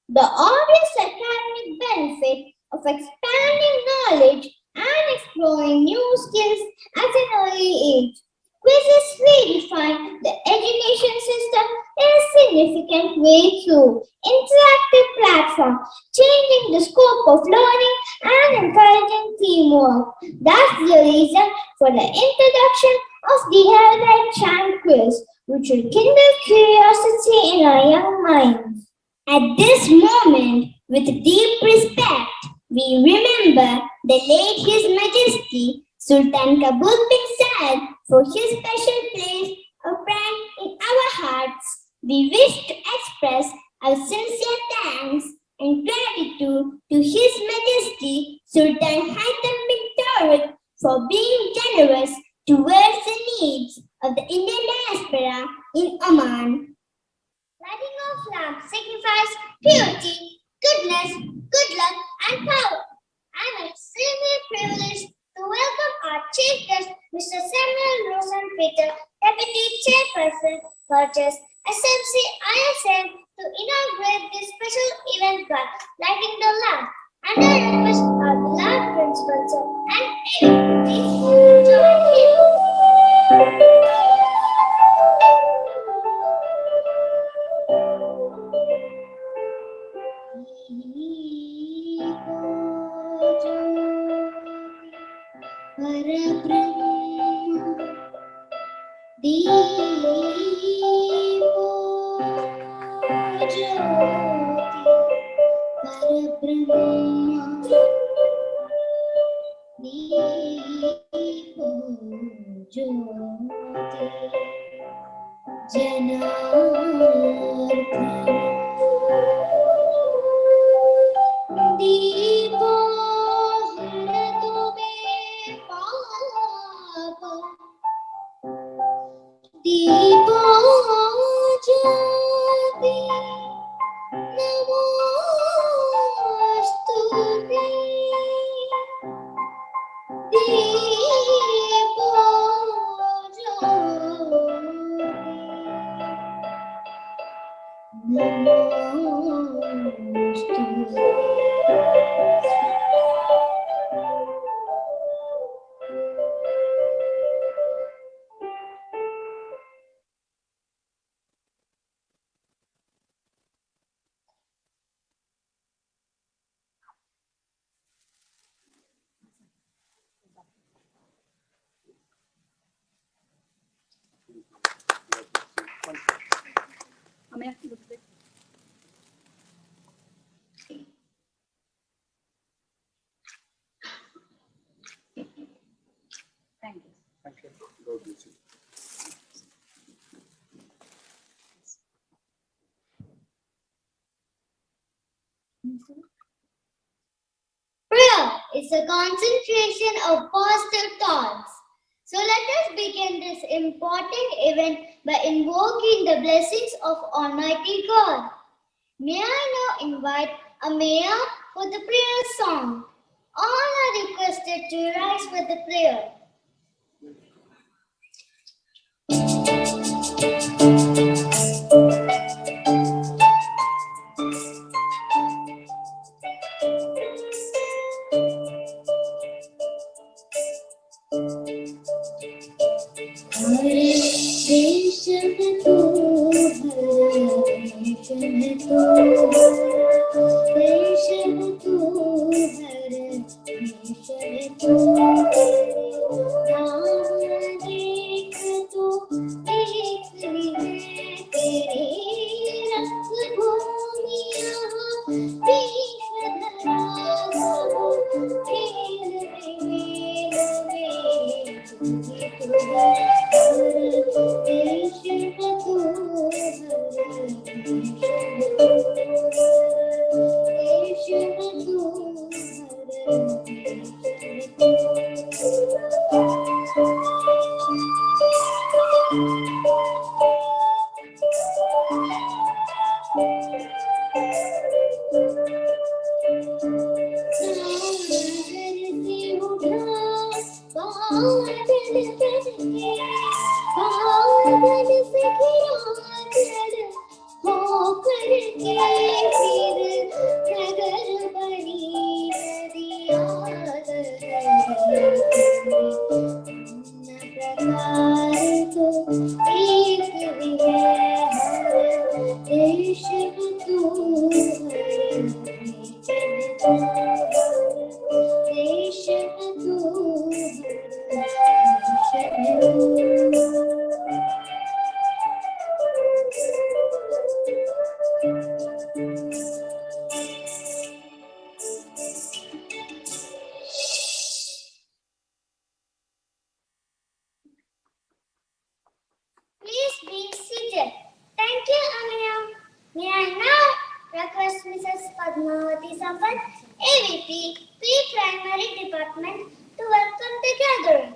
The obvious academic benefit of expanding knowledge and exploring new skills at an early age. Quizzes redefine the education system in a significant way through interactive platforms, changing the scope of learning and encouraging teamwork. That's the reason for the introduction of the Erudite Chant quiz, which will kindle curiosity in our young minds. At this moment, with deep respect, we remember the late His Majesty Sultan Kabul bin Said for his special place of pride in our hearts. We wish to express our sincere thanks and gratitude to His Majesty Sultan Haitham bin Tariq for being generous towards the needs of the Indian diaspora in Oman. Lighting of lamp signifies purity, goodness, good luck, and power. I'm extremely privileged to welcome our chief guest, Mr. Samuel Rosen Peter, Deputy Chairperson, Purchase, SMC ISN, to inaugurate this special event by lighting the lamp. And I request our beloved principal sir and everybody to join him. Prayer is a concentration of positive thoughts. So let us begin this important event by invoking the blessings of Almighty God. May I now invite Amaya for the prayer song. All are requested to rise for the prayer. primary department to welcome the gathering.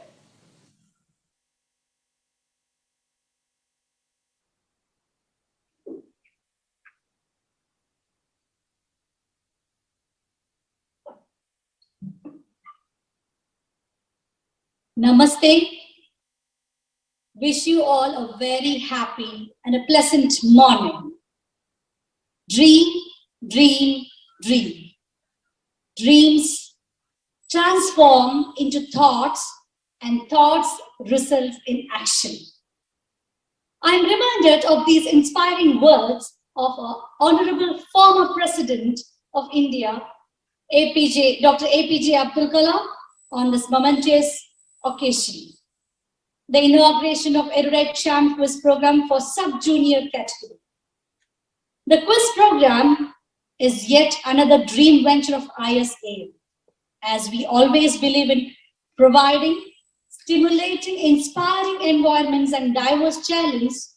Namaste. Wish you all a very happy and a pleasant morning. Dream, dream, dream. Dreams transform into thoughts and thoughts result in action. I am reminded of these inspiring words of our Honorable former President of India, Dr. APJ Abdul Kalam, on this momentous occasion. The inauguration of Erudite Champ quiz program for Subjuniour category. The quiz program is yet another dream venture of ISA, as we always believe in providing stimulating, inspiring environments and diverse challenges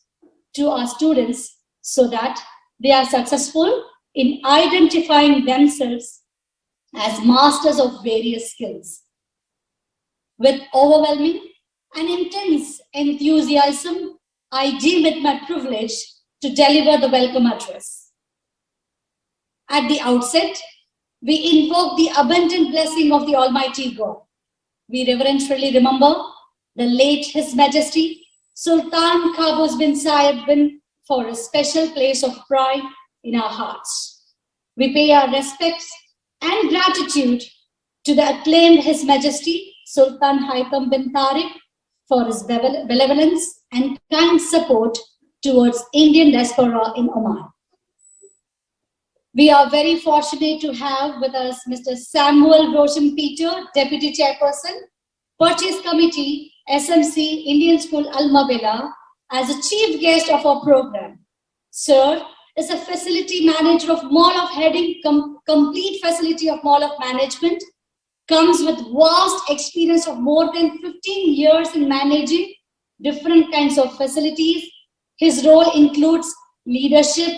to our students so that they are successful in identifying themselves as masters of various skills. With overwhelming and intense enthusiasm, I deem it my privilege to deliver the welcome address. At the outset, we invoke the abundant blessing of the Almighty God. We reverentially remember the late His Majesty Sultan Qaboos bin Said bin for a special place of pride in our hearts. We pay our respects and gratitude to the acclaimed His Majesty Sultan Haitham bin Tariq for his benevolence and kind support towards Indian diaspora in Oman. We are very fortunate to have with us Mr. Samuel Roshan Peter, Deputy Chairperson, Purchase Committee, SMC, Indian School Al Maabela, as a chief guest of our program. Sir is a facility manager of Mall of Heading, complete facility of Mall of Management, comes with vast experience of more than 15 years in managing different kinds of facilities. His role includes leadership,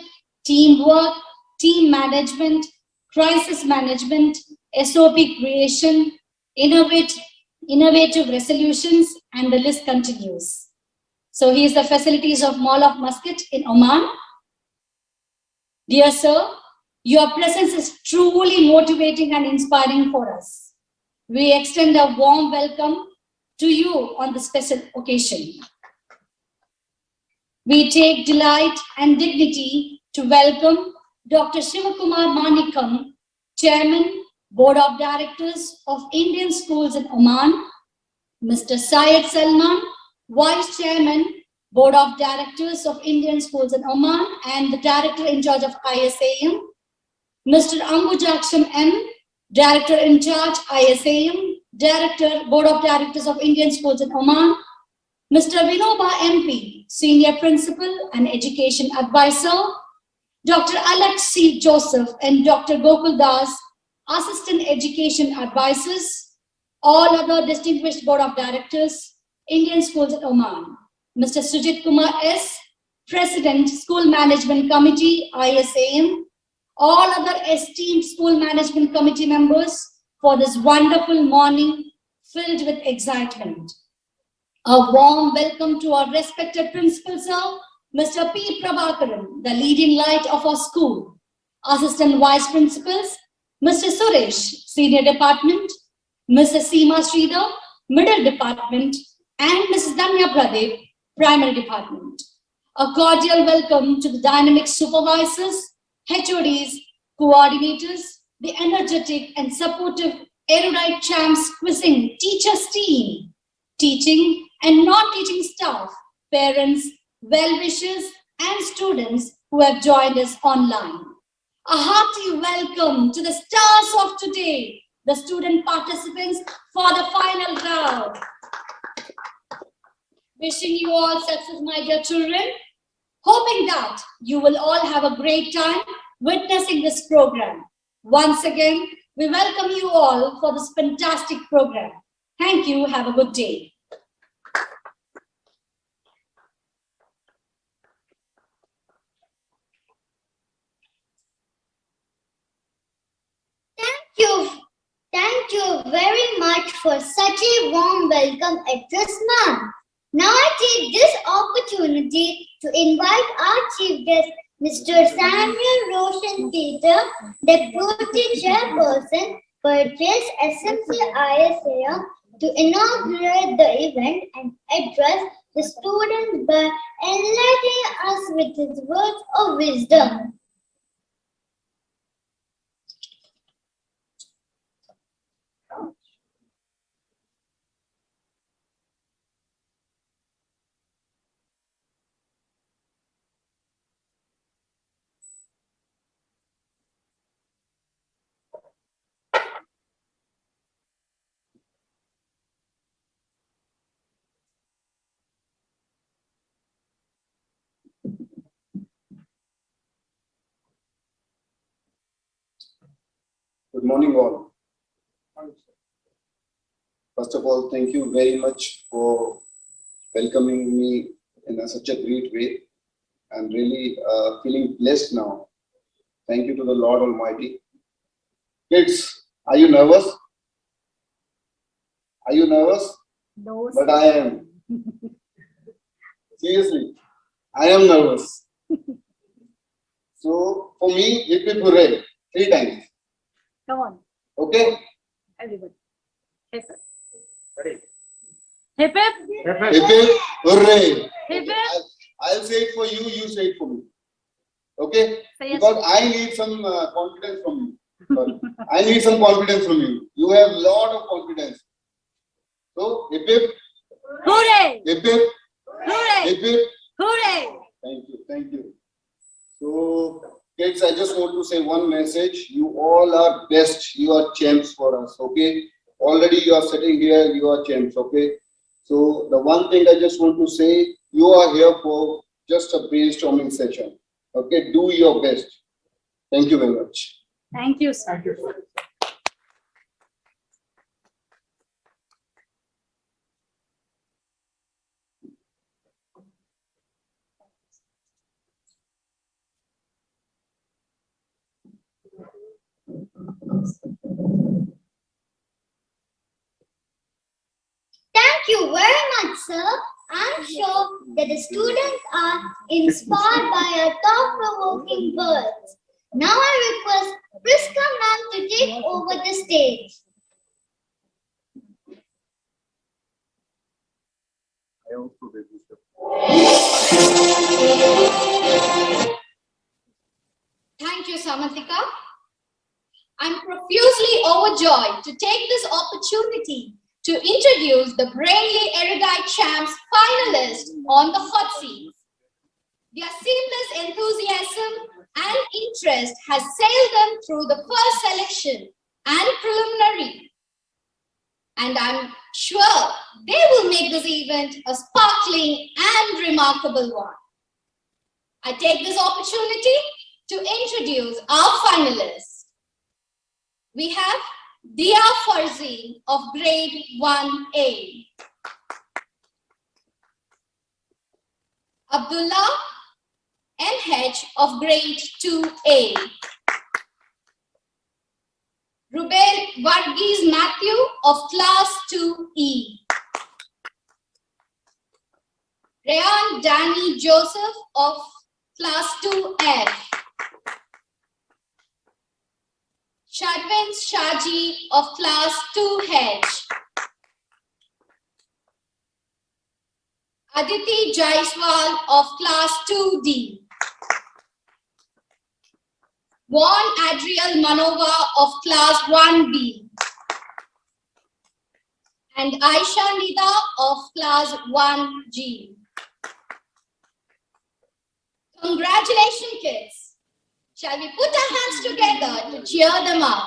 teamwork, team management, crisis management, SOP creation, innovative resolutions, and the list continues. So he is the facilities of Mall of Muscat in Oman. Dear sir, your presence is truly motivating and inspiring for us. We extend a warm welcome to you on this special occasion. We take delight and dignity to welcome Dr. Shivakumar Manikam, Chairman, Board of Directors of Indian Schools in Oman, Mr. Syed Salman, Vice Chairman, Board of Directors of Indian Schools in Oman and the Director in charge of ISAM, Mr. Ambujaksham M, Director in charge ISAM, Director, Board of Directors of Indian Schools in Oman, Mr. Vinoba MP, Senior Principal and Education Advisor, Dr. Alex C. Joseph and Dr. Gokul Das, Assistant Education Advisors, all other distinguished Board of Directors, Indian Schools in Oman, Mr. Sujit Kumar S., President, School Management Committee, ISAM, all other esteemed School Management Committee members for this wonderful morning filled with excitement. A warm welcome to our respected Principal Sir, Mr. P. Prabhakaran, the leading light of our school, Assistant Vice Principals, Mr. Suresh, Senior Department, Mrs. Seema Sridhar, Middle Department, and Mrs. Danya Pradeep, Primary Department. A cordial welcome to the dynamic supervisors, HODs, coordinators, the energetic and supportive Erudite Champs quizzing teachers team, teaching and not teaching staff, parents, well-wishers, and students who have joined us online. A hearty welcome to the stars of today, the student participants for the final round. Wishing you all success, my dear children. Hoping that you will all have a great time witnessing this program. Once again, we welcome you all for this fantastic program. Thank you. Have a good day. Thank you very much for such a warm welcome address, ma'am. Now I take this opportunity to invite our chief guest, Mr. Samuel Roshan Peter, Deputy Chairperson, Purchase Assembly ISAM, to inaugurate the event and address the students by enlightening us with his words of wisdom. Good morning, all. First of all, thank you very much for welcoming me in such a great way. I'm really feeling blessed now. Thank you to the Lord Almighty. Kids, are you nervous? Are you nervous? No, But I am. Seriously, I am nervous. So, for me, hip hip hooray, 3 times. come on, Okay? everybody. Hip hip. Ready? Hip hip. Hip hip hooray. Hip hip. I'll say it for you, you say it for me. Okay? Say yes. Because I need some confidence from you. Sorry. I need some confidence from you. You have a lot of confidence. So, hip hip, Hooray! hip hip, Hooray! hip hip. Hooray! Thank you, thank you. So, kids, I just want to say one message. You all are best. You are champs for us, okay? Already you are sitting here, you are champs, okay? So, the one thing I just want to say, you are here for just a brainstorming session, okay? Do your best. Thank you very much. Thank you, sir. Thank you very much, sir. I'm sure that the students are inspired by our thought-provoking words. Now I request Priska ma'am to take over the stage. Thank you, Samantika. I'm profusely overjoyed to take this opportunity to introduce the Brainly Erudite Champs finalists on the hot seat. Their seamless enthusiasm and interest has sailed them through the first selection and preliminary. And I'm sure they will make this event a sparkling and remarkable one. I take this opportunity to introduce our finalists. We have Dia Farzi of grade 1A, Abdullah MH of grade 2A, Ruben Varghese Matthew of class 2E, Rayan Danny Joseph of class 2F, Shadwin Shaji of class 2H, Aditi Jaiswal of class 2D, Juan Adriel Manova of class 1B, and Aisha Nida of class 1G. Congratulations, kids. Shall we put our hands together to cheer them up?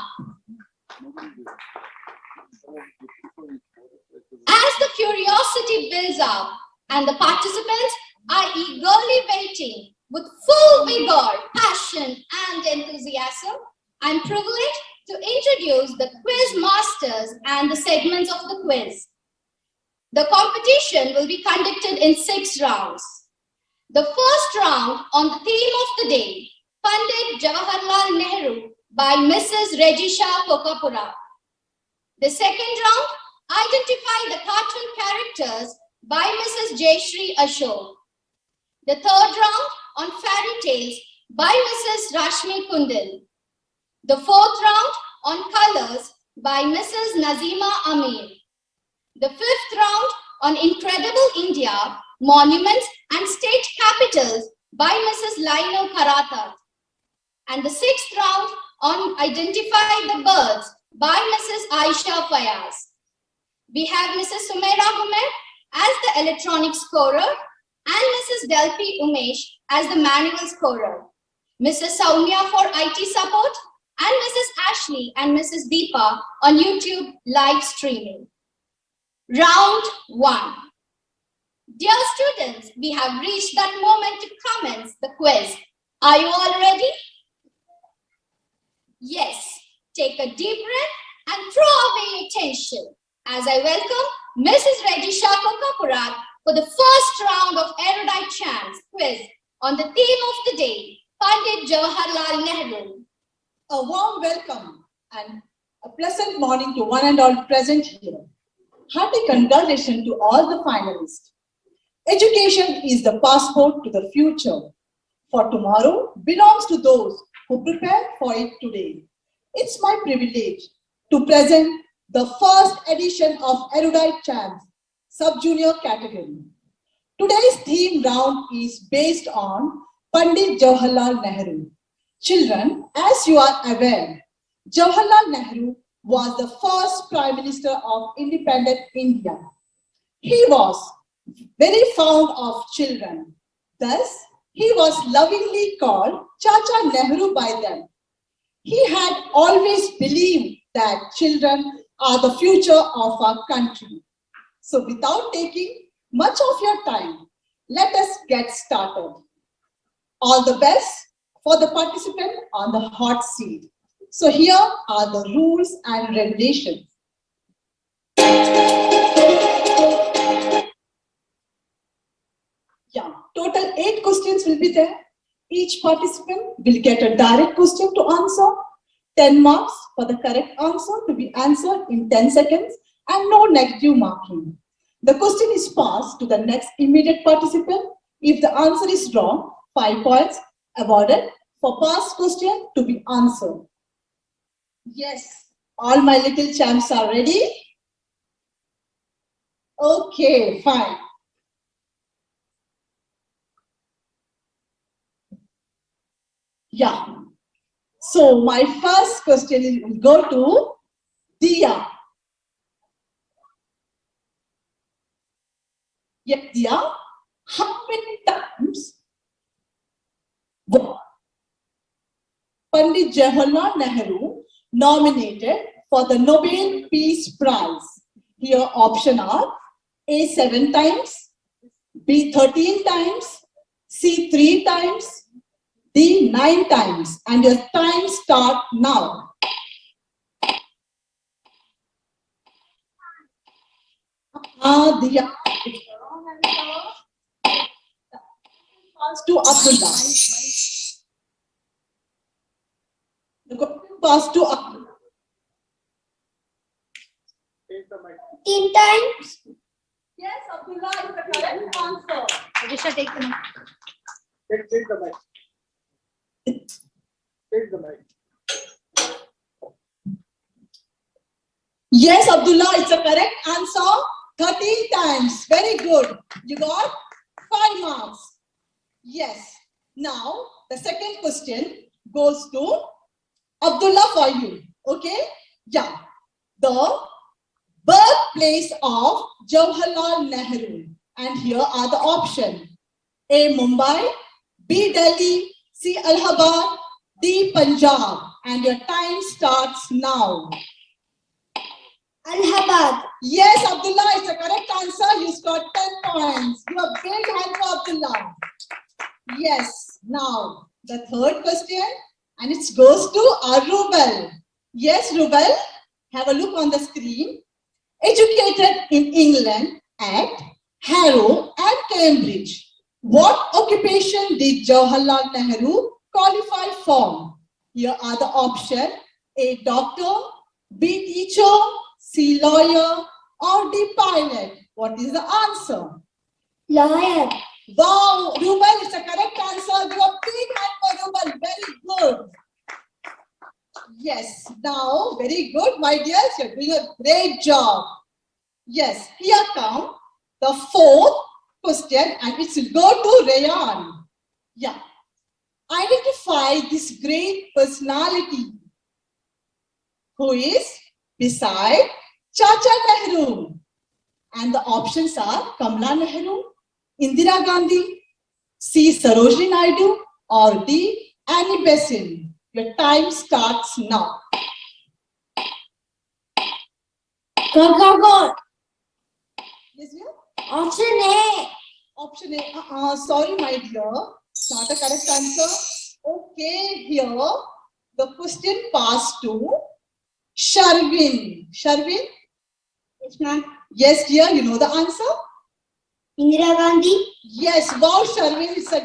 As the curiosity builds up and the participants are eagerly waiting with full vigor, passion, and enthusiasm, I'm privileged to introduce the quiz masters and the segments of the quiz. The competition will be conducted in 6 rounds. The first round on the theme of the day, Pandit Jawaharlal Nehru by Mrs. Rejisha Kokapura. The second round, identify the cartoon characters by Mrs. Jayashree Ashok. The third round, on fairy tales by Mrs. Rashmi Kundal. The fourth round, on colors by Mrs. Nazima Amir. The fifth round, on Incredible India, Monuments and State Capitals by Mrs. Laino Karatat. And the sixth round, on Identify the Birds by Mrs. Aisha Fayaz. We have Mrs. Sumaira Humer as the electronic scorer and Mrs. Delpi Umesh as the manual scorer, Mrs. Soumya for IT support, and Mrs. Ashley and Mrs. Deepa on YouTube live streaming. Round 1. Dear students, we have reached that moment to commence the quiz. Are you all ready? Yes. Take a deep breath and throw away your tension as I welcome Mrs. Redisha Kokapurat for the first round of Erudite Chance quiz on the theme of the day, Pandit Jawaharlal Nehru. A warm welcome and a pleasant morning to one and all present here. Happy congratulations to all the finalists. Education is the passport to the future. For tomorrow belongs to those who prepare for it today. It's my privilege to present the first edition of Erudite Chance, Subjuniour category. Today's theme round is based on Pandit Jawaharlal Nehru. Children, as you are aware, Jawaharlal Nehru was the first Prime Minister of independent India. He was very fond of children. Thus, he was lovingly called Chacha Nehru by them. He had always believed that children are the future of our country. So without taking much of your time, let us get started. All the best for the participant on the hot seat. So here are the rules and regulations. Yeah, total 8 questions will be there. Each participant will get a direct question to answer. 10 marks for the correct answer to be answered in 10 seconds and no negative marking. The question is passed to the next immediate participant. If the answer is wrong, 5 points awarded for past question to be answered. Yes, all my little champs are ready? Okay, fine. Yeah. So my first question will go to Dia. Yes, Dia. How many times was Pandit Jawaharlal Nehru nominated for the Nobel Peace Prize? Here option are A 7 times, B 13 times, C 3 times, D 9 times, and your time start now. Diya. Pass to Abdullah. The question pass to Abdullah. 10 times. Yes, Abdullah is the correct answer. Redisha, take the mic. Take the mic. Take the mic. Yes, Abdullah, it's a correct answer. 13 times. Very good. You got 5 marks. Yes. Now, the second question goes to Abdullah for you. Okay? Yeah. The birthplace of Jawaharlal Nehru. And here are the options. A. Mumbai, B. Delhi, C. Allahabad, D. Punjab. And your time starts now. Allahabad. Yes, Abdullah, it's a correct answer. You scored 10 points. You have big hand for Abdullah. Yes. Now, the third question, and it goes to Rubel. Yes, Rubel, have a look on the screen. Educated in England at Harrow and Cambridge. What occupation did Jawaharlal Nehru qualify for? Here are the options. A. Doctor, B. Teacher, C. Lawyer, or D. Pilot? What is the answer? Lawyer. Wow, Rubel, it's a correct answer. Give a big hand for Rubel. Very good. Yes, now, very good, my dears. You're doing a great job. Yes, here come the fourth question, and it will go to Rayan. Yeah. Identify this great personality who is beside Chacha Nehru. And the options are Kamala Nehru, Indira Gandhi, C. Sarojini Naidu, or D. Annie Besant. Your time starts now. Go. Yes, dear? Option A. Option A. Sorry, my dear. It's not a correct answer. Okay, here the question passed to Sharvin. Sharvin? Yes, ma'am. Yes, dear. You know the answer? Indira Gandhi. Yes, wow, Sharvin. It's a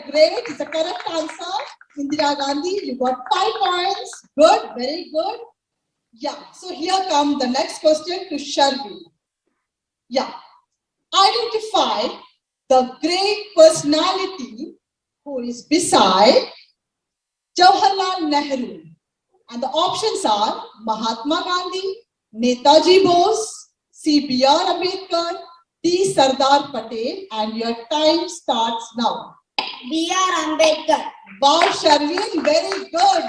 correct answer. Indira Gandhi, you got 5 points. Good, very good. Yeah, so here comes the next question to Sharvin. Yeah, identify the great personality who is beside Jawaharlal Nehru. And the options are Mahatma Gandhi, Netaji Bose, C. B.R. Ambedkar, D. Sardar Patel, and your time starts now. B.R. Ambedkar. Wow, Sharvin, very good.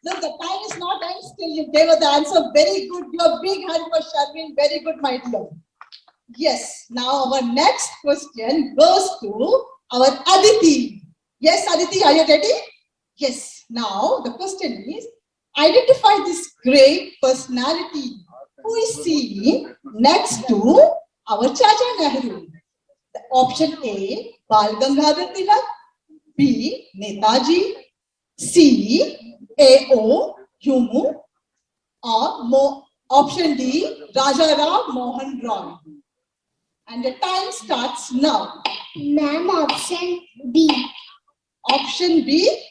Look, the time is not end still. You gave us the answer. Very good. Give a big hand for Sharvin. Very good, my dear. Yes. Now our next question goes to our Aditi. Yes, Aditi, are you ready? Yes. Now the question is, identify this great personality who is seen next to our Chacha Nehru. The option A, Bal Gangadhar Tilak, B. Netaji, C. A.O. Humu, or option D. Rajaram Mohan Roy. And the time starts now. Ma'am, option B. Option B?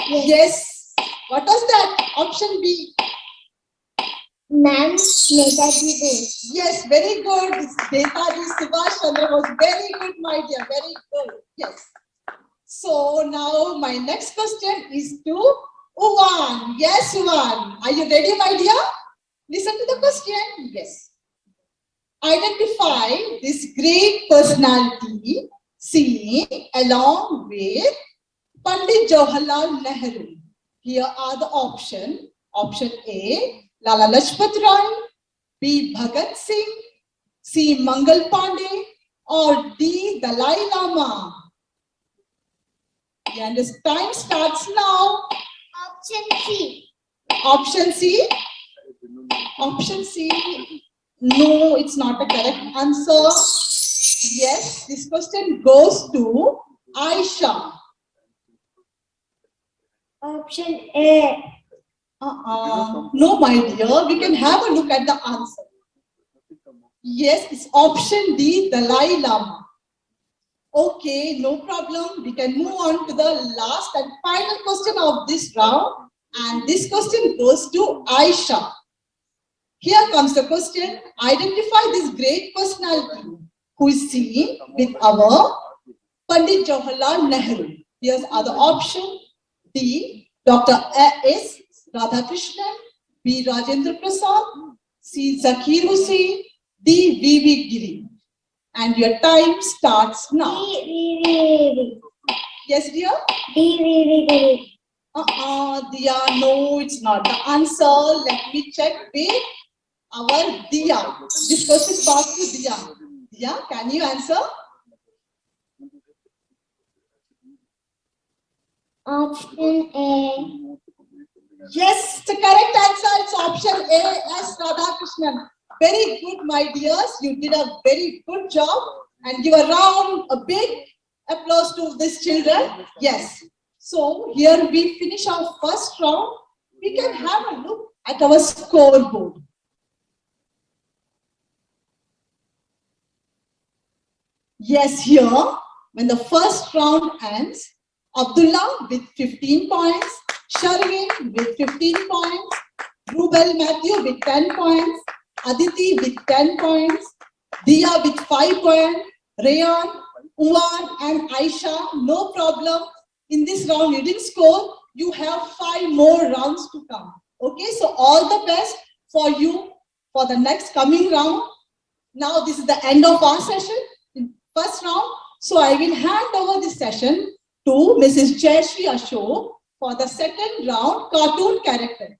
Yes. Yes. What was that? Option B. Ma'am, Netaji Bose. Yes, very good. It's Netaji Subhash Chandra was very good, my dear. Very good. Yes. So now my next question is to Uwan. Yes, Uwan. Are you ready, my dear? Listen to the question. Yes. Identify this great personality seen along with Pandit Jawaharlal Nehru. Here are the options. Option A, Lala Lajpat Rai, B. Bhagat Singh, C. Mangal Pandey, or D. Dalai Lama. And this time starts now. Option C. Option C. Option C. No, it's not a correct answer. Yes, this question goes to Aisha. Option A. No, my dear, we can have a look at the answer. Yes, it's option D, Dalai Lama. Okay, no problem. We can move on to the last and final question of this round. And this question goes to Aisha. Here comes the question. Identify this great personality who is seen with our Pandit Jawaharlal Nehru. Here's other option. D. Dr. S. Radhakrishnan, B. Rajendra Prasad, C. Zakir Hussain, D. V.V. Giri. And your time starts now. D. Yes, dear? D. Dia, no, it's not the answer. Let me check with our Dia. This question is passed to Dia. Dia, can you answer? Option A. Yes, the correct answer is option A, S. Radhakrishnan. Very good, my dears. You did a very good job. And give a round, a big applause to these children. Yes. So here we finish our first round. We can have a look at our scoreboard. Yes, here, when the first round ends, Abdullah with 15 points, Sharvin with 15 points, Rubel Matthew with 10 points, Aditi with 10 points, Dia with 5 points, Rayan, Uwan and Aisha, no problem. In this round, you didn't score. You have 5 more rounds to come. Okay, so all the best for you for the next coming round. Now, this is the end of our session, first round. So I will hand over this session to Mrs. Jayashree Ashok for the second round, cartoon character.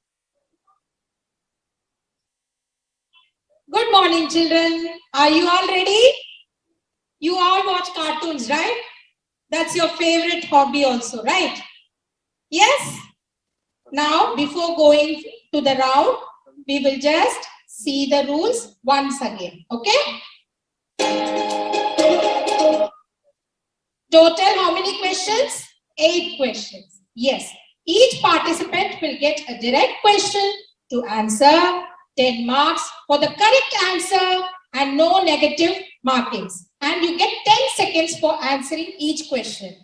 Good morning, children. Are you all ready? You all watch cartoons, right? That's your favorite hobby also, right? Yes? Now, before going to the round, we will just see the rules once again, okay? Total, how many questions? 8 questions. Yes. Each participant will get a direct question to answer, 10 marks for the correct answer and no negative markings. And you get 10 seconds for answering each question.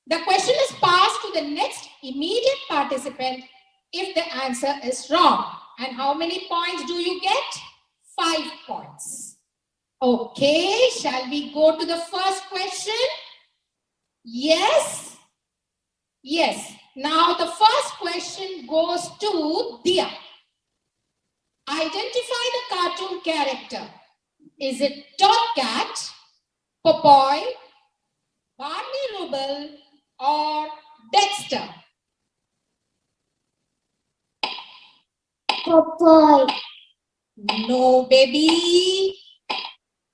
The question is passed to the next immediate participant if the answer is wrong. And how many points do you get? 5 points. Okay, shall we go to the first question? Yes. Yes. Now the first question goes to Dia. Identify the cartoon character. Is it Top Cat, Popoy, Barney Rubble, or Dexter? Popeye. No, baby.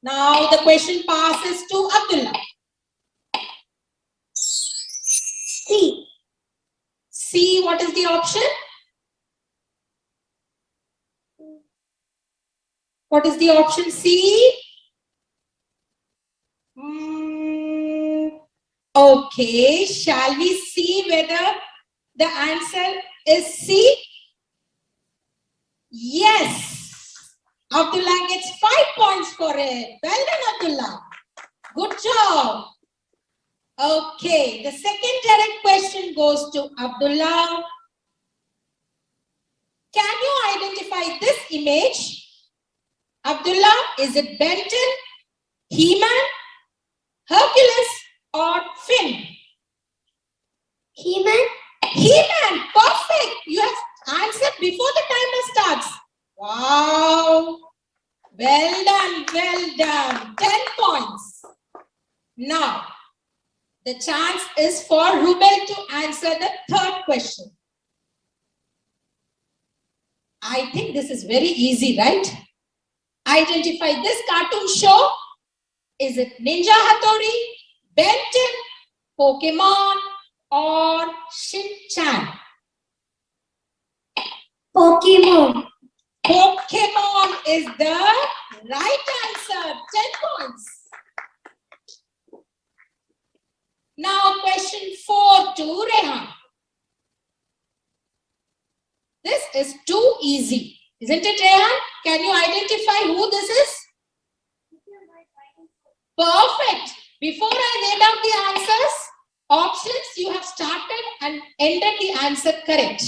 Now the question passes to Abdullah. C. C, what is the option? What is the option C? Okay, shall we see whether the answer is C? Yes. Abdullah gets 5 points for it. Well done, Abdullah. Good job. Okay, the second direct question goes to Abdullah. Can you identify this image? Abdullah, is it Benton, He-Man, Hercules, or Finn? He-Man. He-Man, perfect. You have answered before the timer starts. Wow. Well done, well done. 10 points. Now, the chance is for Rubel to answer the third question. I think this is very easy, right? Identify this cartoon show. Is it Ninja Hattori, Benton, Pokemon, or Shin-chan? Pokemon. Pokemon is the right answer. 10 points. Now question 4 to Rehan. This is too easy. Isn't it, Rehan? Can you identify who this is? Perfect. Before I read out the answers, options, you have started and ended the answer correct.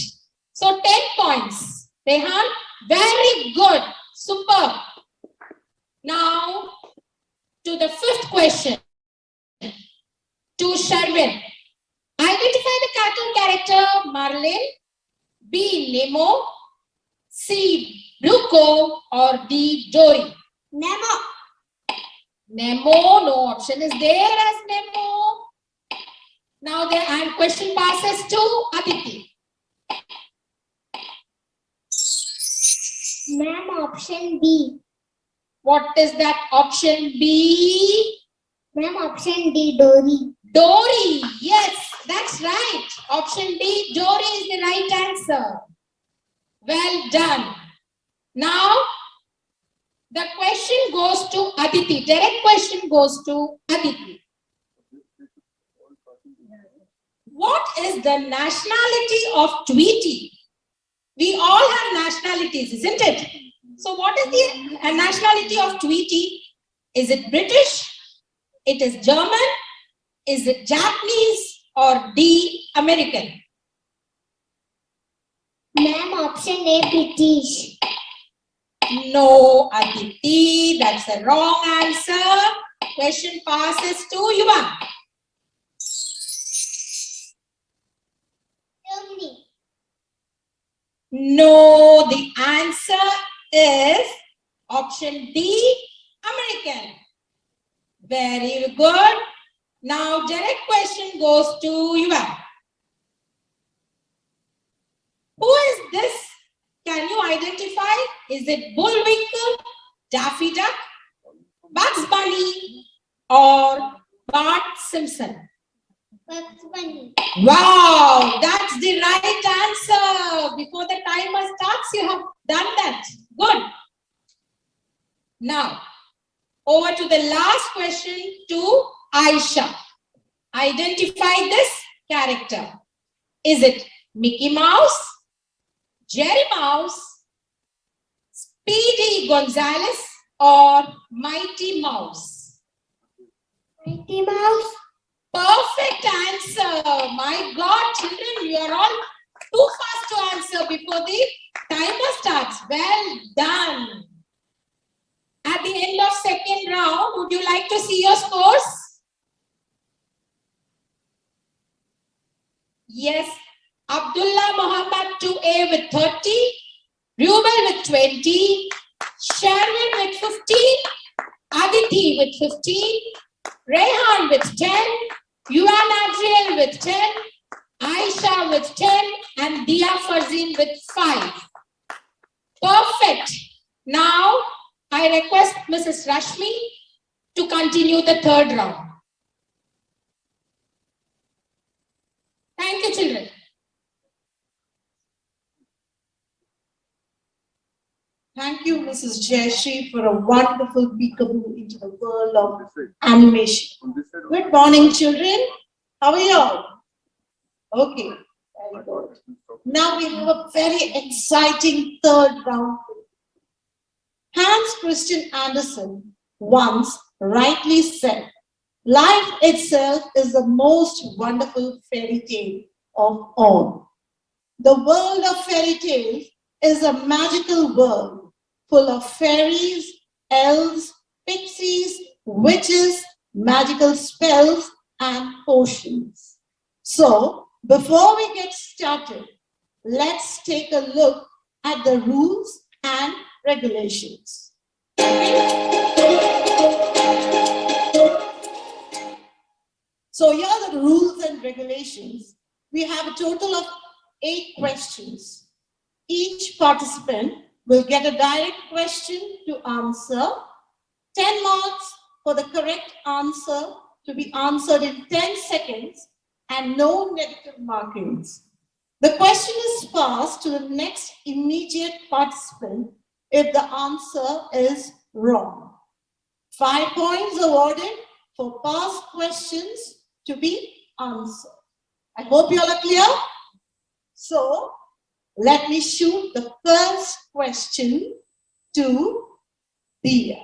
So 10 points. Rehan, very good. Superb. Now to the fifth question. To Sharvin. Identify the cartoon character Marlin, B. Nemo, C. Bluko, or D. Dory. Nemo. Nemo, no option is there as Nemo. Now the question passes to Aditi. Ma'am, option B. What is that option B? Ma'am, option D. Dory. Dory. Yes, that's right. Option D, Dory is the right answer. Well done. Now, the question goes to Aditi. Direct question goes to Aditi. What is the nationality of Tweety? We all have nationalities, isn't it? So what is the nationality of Tweety? Is it British? It is German? Is it Japanese? Or D, American? Ma'am, option A. British. No, Aditi, that's the wrong answer. Question passes to Yuva. Germany. No, the answer is option D, American. Very good. Now, direct question goes to Yuva. Who is this? Can you identify? Is it Bullwinkle, Daffy Duck, Bugs Bunny, or Bart Simpson? Bugs Bunny. Wow, that's the right answer. Before the timer starts, you have done that. Good. Now, over to the last question to Aisha. Identify this character. Is it Mickey Mouse, Jerry Mouse, Speedy Gonzales, or Mighty Mouse? Mickey Mouse. Perfect answer. My God, children, you are all too fast to answer before the timer starts. Well done. At the end of second round, would you like to see your scores? Yes. Abdullah Muhammad 2A with 30, Rubel with 20, Sherwin with 15, Aditi with 15, Rehan with 10, Yuan Adriel with 10, Aisha with 10, and Dia Farzin with 5. Perfect. Now, I request Mrs. Rashmi to continue the third round. Thank you, children. Thank you, Mrs. Jayashree, for a wonderful peekaboo into the world of animation. Good morning, children. How are you all? Okay, very good. Now we have a very exciting third round. Hans Christian Andersen once rightly said, life itself is the most wonderful fairy tale of all. The world of fairy tales is a magical world full of fairies, elves, pixies, witches, magical spells, and potions. So, before we get started, let's take a look at the rules and regulations. So here are the rules and regulations. We have a total of 8 questions. Each participant will get a direct question to answer, 10 marks for the correct answer to be answered in 10 seconds, and no negative markings. The question is passed to the next immediate participant if the answer is wrong. 5 points awarded for past questions to be answered. I hope you all are clear. So, let me shoot the first question to Dia.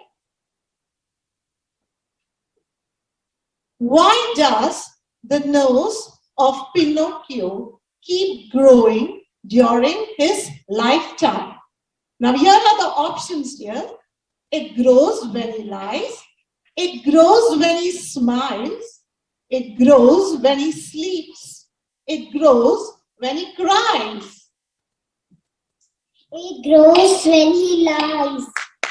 Why does the nose of Pinocchio keep growing during his lifetime? Now, here are the options here. It grows when he lies. It grows when he smiles. It grows when he sleeps. It grows when he cries. It grows when he lies.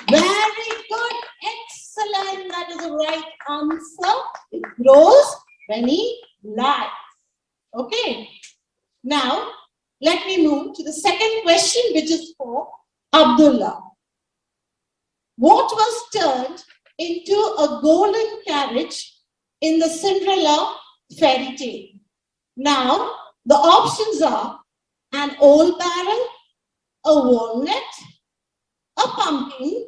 Very good. Excellent. That is the right answer. It grows when he lies. Okay. Now, let me move to the second question, which is for Abdullah. What was turned into a golden carriage in the Cinderella fairy tale? Now, the options are an old barrel, a walnut, a pumpkin,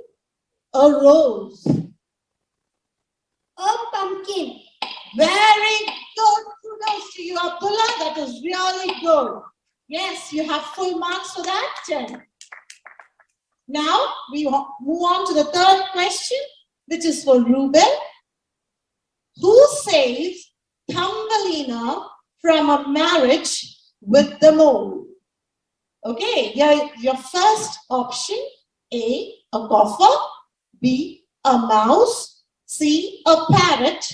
a rose. A pumpkin. Very good. Kudos to you, Abdullah. That is really good. Yes, you have full marks for that. 10. Now, we move on to the third question, which is for Ruben. Who saves Thumbelina from a marriage with the mole? Okay, your first option, A, a coffer, B, a mouse, C, a parrot,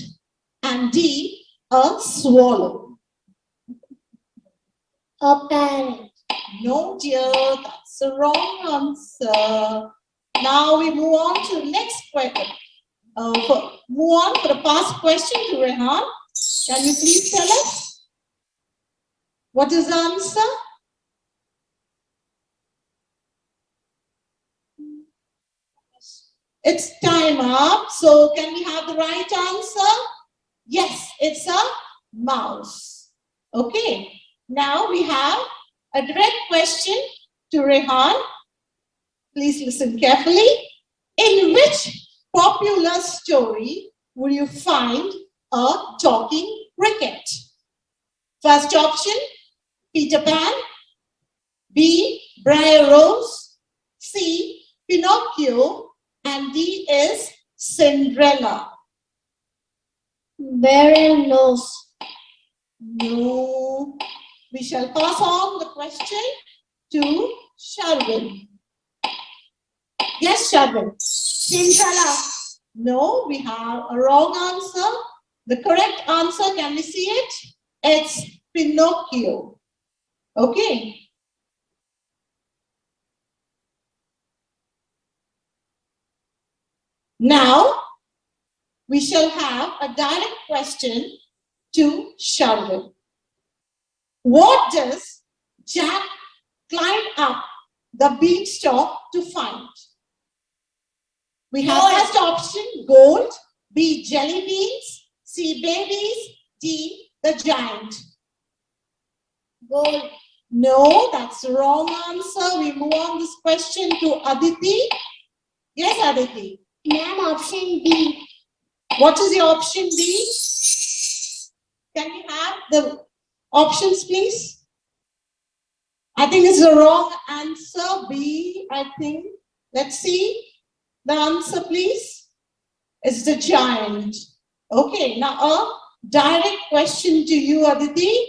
and D, a swallow? A parrot. No, dear, that's the wrong answer. Now we move on to the next question. Move on for the past question to Rehan. Can you please tell us what is the answer? It's time up. So can we have the right answer? Yes, it's a mouse. Okay. Now we have a direct question to Rehan. Please listen carefully. In which popular story would you find a talking cricket? First option, Peter Pan. B, Briar Rose. C, Pinocchio. And D is Cinderella. Barrel nose. No. We shall pass on the question to Sharvin. Yes, Sharvin. Cinderella. No, we have a wrong answer. The correct answer, can we see it? It's Pinocchio. Okay. Now, we shall have a direct question to Sharvin. What does Jack climb up the beanstalk to find? We have first option, gold, B, jelly beans, C, babies, D, the giant. Gold. No, that's the wrong answer. We move on this question to Aditi. Yes, Aditi. Ma'am, option B. What is the option B? Can we have the options, please? I think it's the wrong answer. B, I think. Let's see the answer, please. It's the giant. Okay, now a direct question to you, Aditi.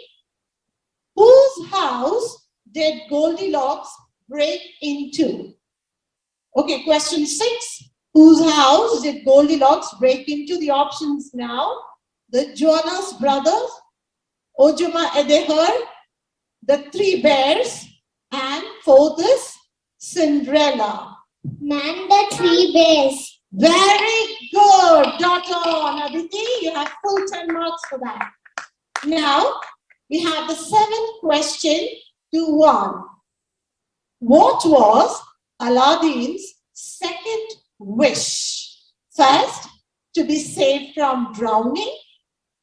Whose house did Goldilocks break into? Okay, question 6. Whose house did Goldilocks break into? The options now. The Jonas brothers, Ojuma Edeher, the 3 bears, and 4th is Cinderella. Man, the 3 bears. Very good. Dot on, Aditi. You have full 10 marks for that. Now, we have the 7th question to 1. What was Aladdin's second wish? First, to be saved from drowning.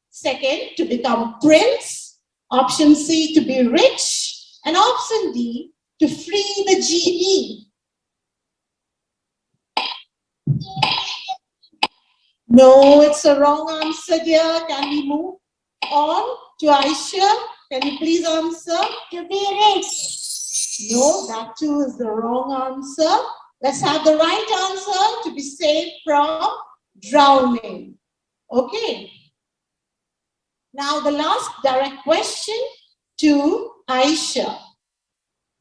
Second, to become prince. Option C, to be rich. And option D, to free the genie. No, it's a wrong answer, dear. Can we move on to Aisha? Can you please answer? To be rich. No, that too is the wrong answer. Let's have the right answer, to be saved from drowning. Okay. Now the last direct question to Aisha.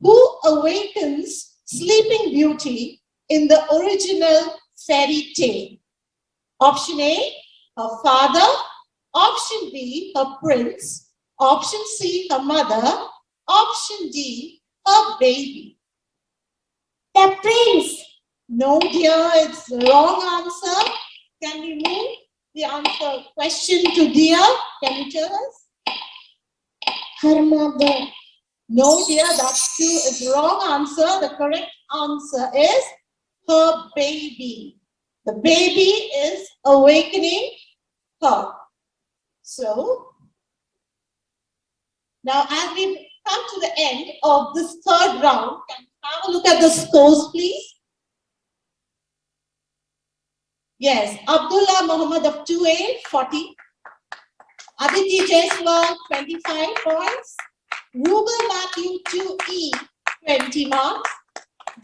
Who awakens Sleeping Beauty in the original fairy tale? Option A, her father. Option B, her prince. Option C, her mother. Option D, her baby. The prince. No, dear, it's the wrong answer. Can we move the answer question to Dia? Can you tell us? Her mother. No, dear, that too is the wrong answer. The correct answer is her baby. The baby is awakening her. So, now as we come to the end of this 3rd round, can you have a look at the scores, please? Yes, Abdullah Muhammad of 2A, 40. Aditi Jaiswal, 25 points. Rubel Matthew, 2E, 20 marks.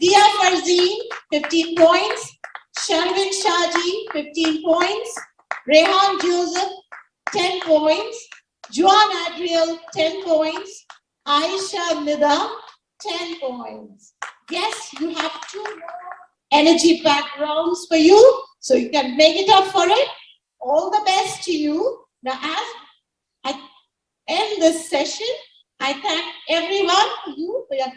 Dia Farzeen, 15 points. Sharvin Shaji, 15 points. Rehan Joseph, 10 points. Juan Adriel, 10 points. Aisha Nida, 10 points. Yes, you have 2 more energy backgrounds for you, so you can make it up for it. All the best to you. Now, as I end this session, I thank everyone for your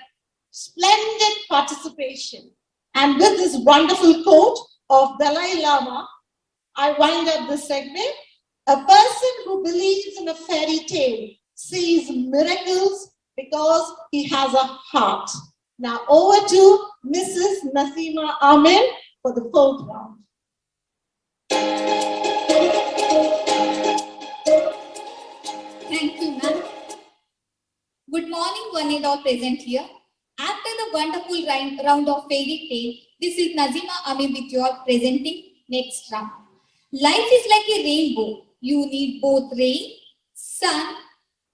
splendid participation. And with this wonderful quote of Dalai Lama, I wind up this segment. A person who believes in a fairy tale sees miracles because he has a heart. Now over to Mrs. Nasima Amin for the fourth round. Thank you, ma'am. Good morning, one and all present here. After the wonderful round of fairy tale, this is Nazima Amin with you all presenting next round. Life is like a rainbow. You need both rain, sun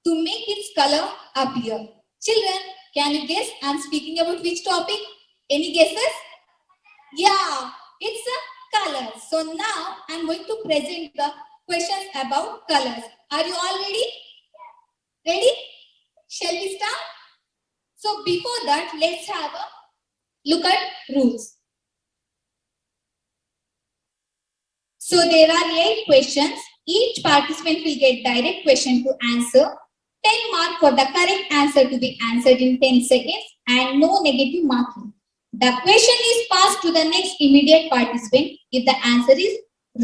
to make its color appear. Children, can you guess I'm speaking about which topic? Any guesses? Yeah, it's a color. So now I'm going to present the questions about colors. Are you all ready? Ready? Shall we start? So before that, let's have a look at rules. So there are 8 questions. Each participant will get direct question to answer. 10 marks for the correct answer to be answered in 10 seconds and no negative marking. The question is passed to the next immediate participant if the answer is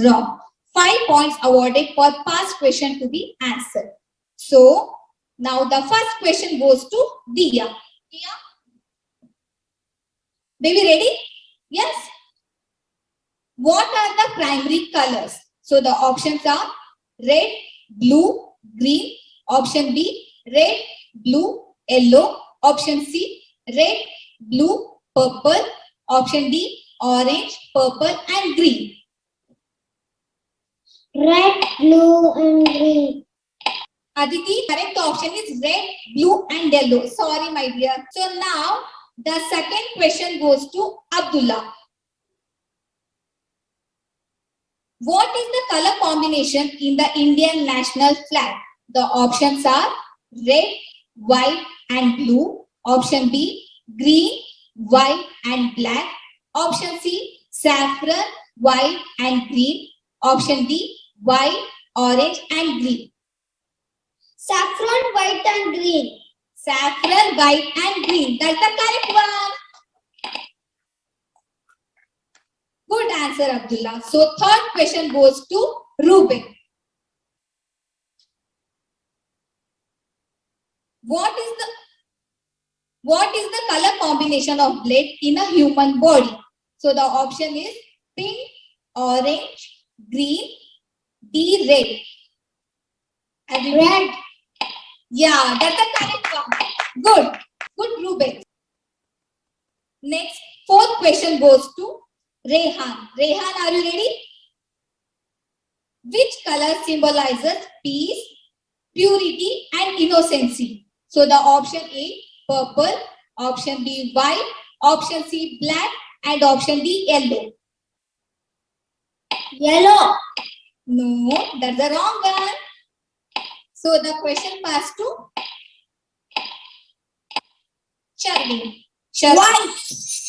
wrong. 5 points awarded for past question to be answered. So now the first question goes to Dia. Dia? Baby ready? Yes? What are the primary colors? So the options are red, blue, green. Option B, red, blue, yellow. Option C, red, blue, purple. Option D, orange, purple and green. Red, blue, and green. Aditi, correct option is red, blue and yellow. Sorry, my dear. So now the second question goes to Abdullah. What is the color combination in the Indian national flag? The options are red, white and blue. Option B, green, white and black. Option C, saffron, white and green. Option D, white, orange and green. Saffron, white, and green. Saffron, white and green. That's the correct one. Good answer, Abdullah. So third question goes to Ruben. What is the color combination of blood in a human body? So the option is pink, orange, green, D, red. And Red. Yeah, that's the correct one. Good. Good, Ruben. Next, fourth question goes to Rehan. Rehan, are you ready? Which color symbolizes peace, purity and innocency? So the option A, purple. Option B, white. Option C, black. And option D, yellow. Yellow. No, that's the wrong one. So the question passed to Sharvin. White.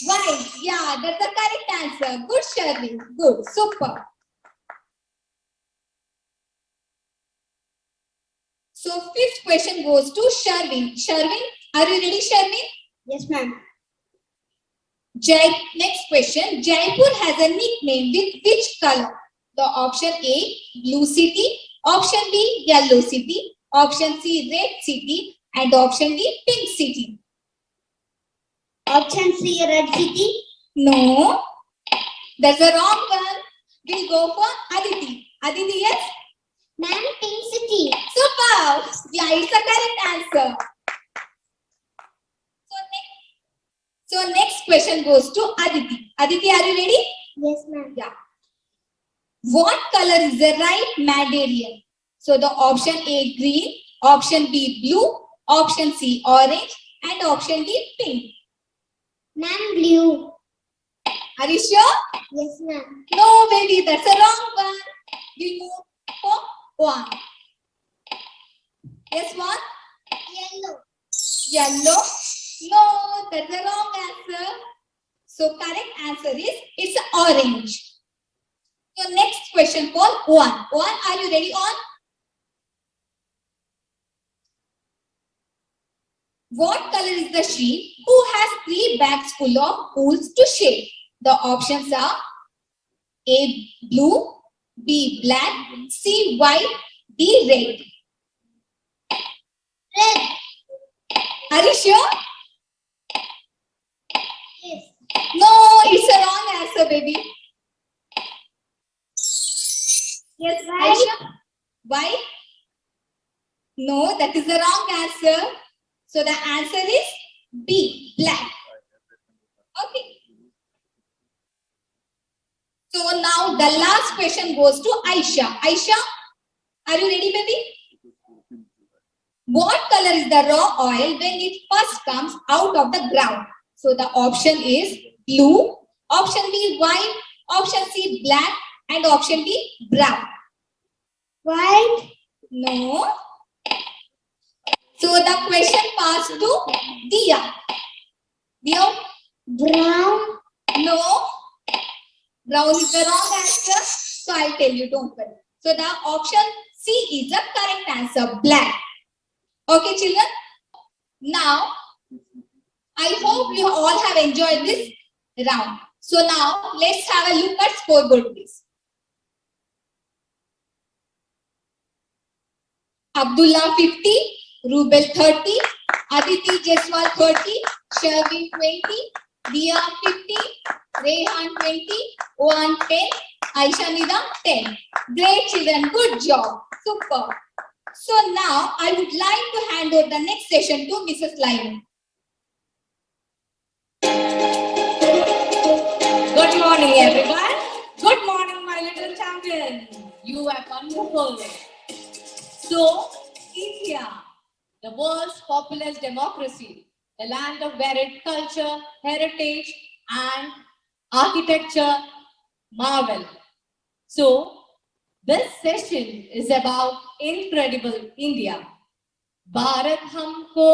White. Yeah, that's the correct answer. Good, Sharvin. Good. Super. So fifth question goes to Sharvin. Sharvin, are you ready, Sharvin? Yes, ma'am. Next question. Jaipur has a nickname with which color? The option A, blue city. Option B, yellow city. Option C, red city. And option D, pink city. Option C, red city. No, that's the wrong one. We'll go for Aditi. Aditi, yes? Ma'am, pink city. Super. Yeah, it's the correct answer. So next question goes to Aditi. Aditi, are you ready? Yes, ma'am. Yeah. What color is the right Mandarin? So the option A, green. Option B, blue. Option C, orange. And option D, pink. Ma'am, blue. Are you sure? Yes, ma'am. No, baby, that's the wrong one. We'll move for one. Yes, one? Yellow. Yellow? No, that's the wrong answer. So correct answer is it's orange. So next question for Owen. Owen, are you ready on? What color is the sheep who has 3 bags full of holes to shape? The options are A, blue, B, black, C, white, D, red. Red. Are you sure? Yes. No, it's a wrong answer, baby. Yes, Are right. you sure? White? No, that is the wrong answer. So the answer is B, black. Okay. So now the last question goes to Aisha. Aisha, are you ready, baby? What color is the raw oil when it first comes out of the ground? So the option is blue, option B white, option C black, and option D brown. White. No. So the question passed to Dia. Dia? Brown. No. Brown is the wrong answer. So I'll tell you, don't worry. So the option C is the correct answer, black. Okay, children. Now, I hope you all have enjoyed this round. So now, let's have a look at scoreboard, please. Abdullah 50, Rubel 30, Aditi Jeswal 30, Sherwin 20, Dia 50, Rehan 20, Oan 10, Aisha Nida 10. Great children, good job. Super. So now I would like to hand over the next session to Mrs. Lyman. Good morning, everyone. Good morning, my little champion. You are wonderful. So, India, the world's populous democracy, the land of varied culture, heritage, and architecture, Maabela. So, this session is about incredible India. Bharat हमको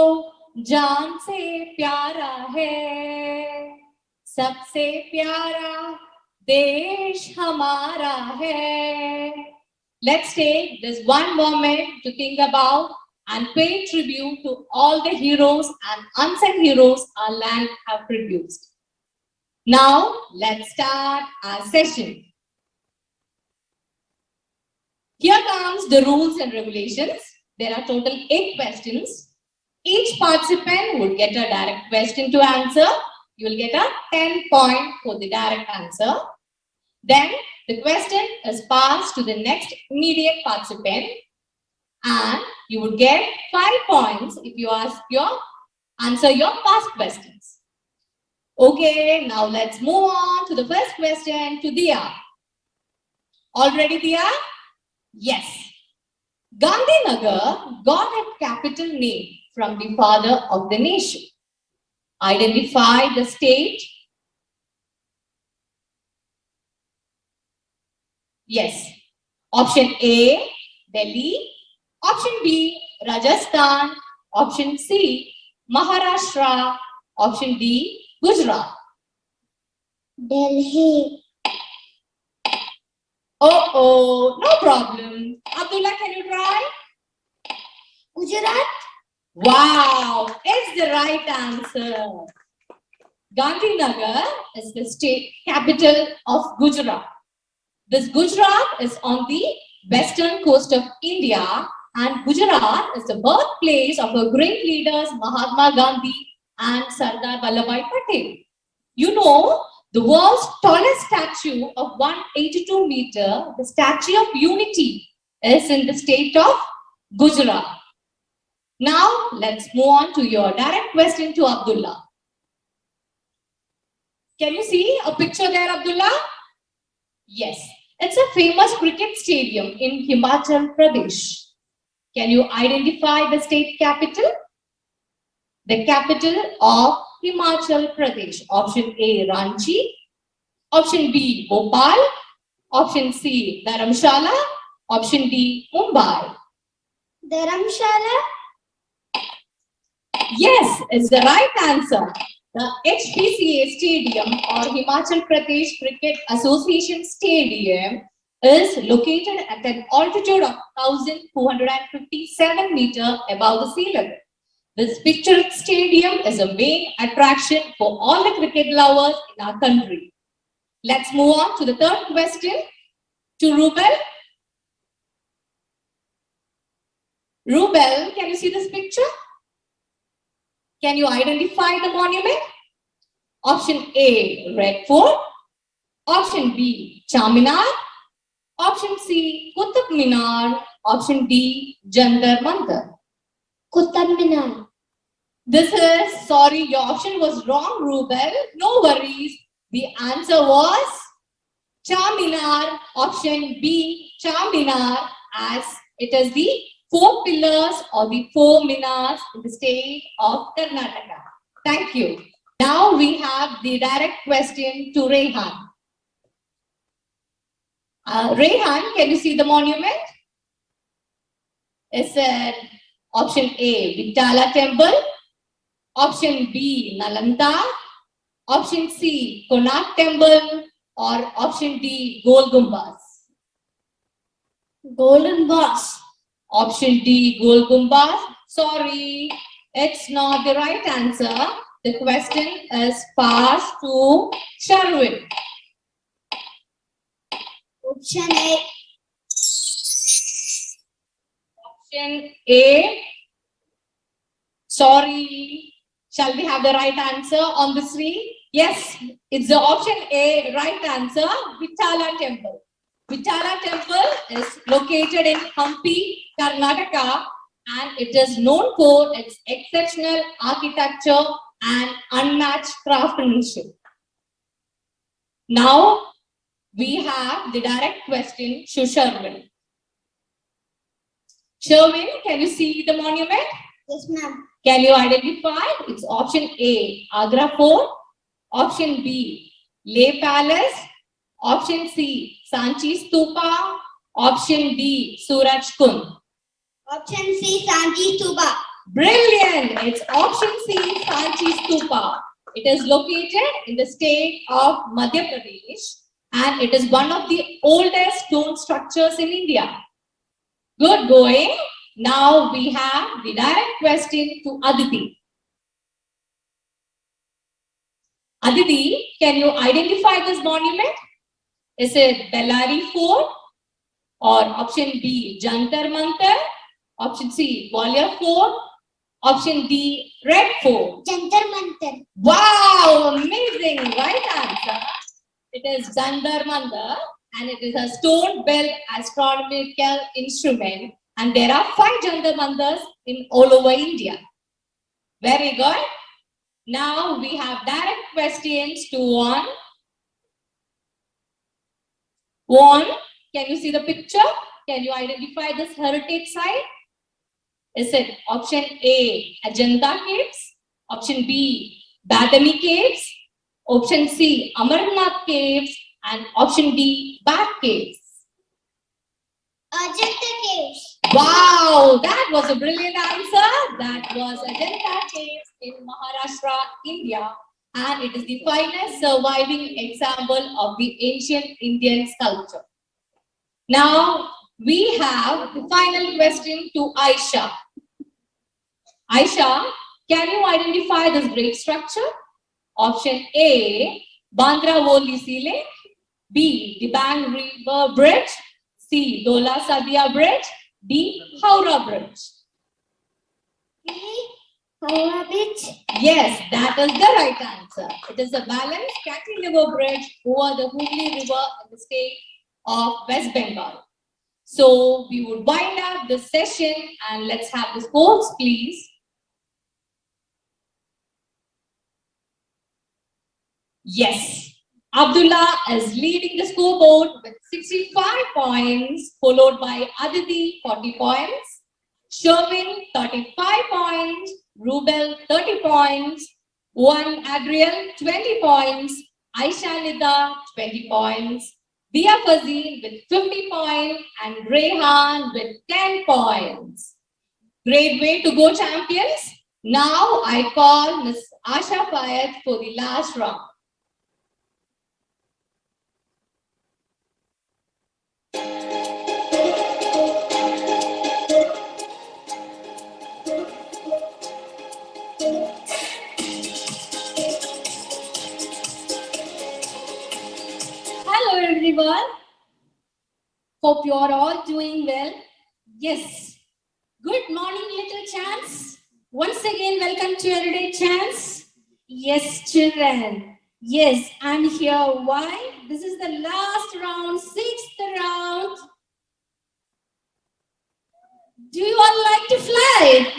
जान से प्यारा है, सबसे प्यारा देश हमारा है. Let's take this one moment to think about and pay tribute to all the heroes and unsung heroes our land have produced. Now, let's start our session. Here comes the rules and regulations. There are total 8 questions. Each participant would get a direct question to answer. You will get a 10 point for the direct answer. Then the question is passed to the next immediate participant, and you would get 5 points if you answer your past questions. Okay, now let's move on to the first question to Dia. All ready, Dia? Yes. Gandhinagar got a capital name from the father of the nation. Identify the state. Yes. Option A, Delhi. Option B, Rajasthan. Option C, Maharashtra. Option D, Gujarat. Delhi. Oh, no problem. Abdullah, can you try? Gujarat. Wow, it's the right answer. Gandhinagar is the state capital of Gujarat. This Gujarat is on the western coast of India, and Gujarat is the birthplace of our great leaders Mahatma Gandhi and Sardar Vallabhbhai Patel. You know, the world's tallest statue of 182 meters, the Statue of Unity, is in the state of Gujarat. Now, let's move on to your direct question to Abdullah. Can you see a picture there, Abdullah? Yes, it's a famous cricket stadium in Himachal Pradesh. Can you identify the state capital? The capital of Himachal Pradesh. Option A, Ranchi. Option B, Bhopal. Option C, Dharamshala. Option D, Mumbai. Dharamshala. Yes, it's the right answer. The HPCA Stadium or Himachal Pradesh Cricket Association Stadium is located at an altitude of 1,457 meters above the sea level. This picturesque stadium is a main attraction for all the cricket lovers in our country. Let's move on to the third question to Rubel. Rubel, can you see this picture? Can you identify the monument? Option A, Red Fort. Option B, Charminar. Option C, Qutub Minar. Option D, Jantar Mantar. Qutub Minar. This is, sorry, your option was wrong, Rubel. No worries. The answer was Charminar. Option B, Charminar, as it is the 4 pillars or the 4 minars in the state of Karnataka. Thank you. Now we have the direct question to Rehan. Rehan, can you see the monument? It said option A, Vitala Temple. Option B, Nalanda. Option C, Konark Temple. Or option D, Gol Gumbaz. Golden Boss. Option D, Gol Gumbaz. Sorry, it's not the right answer. The question is passed to Sharwin. Option A. Option A. Sorry, shall we have the right answer on the screen? Yes, it's the option A, right answer, Vitala Temple. Vitala Temple is located in Hampi, Karnataka, and it is known for its exceptional architecture and unmatched craftsmanship. Now, we have the direct question to Sherwin. Sherwin, can you see the monument? Yes, ma'am. Can you identify? It's option A, Agra Fort. Option B, Leh Palace. Option C, Sanchi Stupa. Option D, Suraj Kund. Option C, Sanchi Stupa. Brilliant! It's option C, Sanchi Stupa. It is located in the state of Madhya Pradesh and it is one of the oldest stone structures in India. Good going. Now we have the direct question to Aditi. Aditi, can you identify this monument? Is it Bellary Fort? Or option B, Jantar Mantar? Option C, Gwalior Fort? Option D, Red Fort? Jantar Mantar. Wow, amazing, right answer. It is Jantar Mantar and it is a stone-built astronomical instrument and there are 5 Jantar Mantars in all over India. Very good. Now we have direct questions to Juan. Juan, can you see the picture? Can you identify this heritage site? Is it option A, Ajanta Caves? Option B, Badami Caves? Option C, Amarnath Caves? And option D, Bat Caves? Ajanta Caves. Wow, that was a brilliant answer. That was Ajanta Caves in Maharashtra, India. And it is the finest surviving example of the ancient Indian sculpture. Now, we have the final question to Aisha. Aisha, can you identify this great structure? Option A, Bandra Worli Sea, B, Dibang River Bridge, C, Dola Sadia Bridge, D, Howrah Bridge. Howrah Bridge. Yes, that is the right answer. It is a balanced cantilever bridge over the Hooghly River in the state of West Bengal. So we would wind up this session and let's have the scores, please. Yes, Abdullah is leading the scoreboard with 65 points, followed by Aditi, 40 points, Sherwin, 35 points, Rubel, 30 points, Juan Adriel, 20 points, Aisha Nida, 20 points, Dia Fazil with 50 points, and Rehan with 10 points. Great way to go, champions. Now I call Miss Asha Payat for the last round. Hello everyone. Hope you are all doing well. Yes. Good morning, little chance. Once again, welcome to Erudite Chance. Yes, children. Yes, I'm here. Why? This is the last round, sixth round. Do you all like to fly?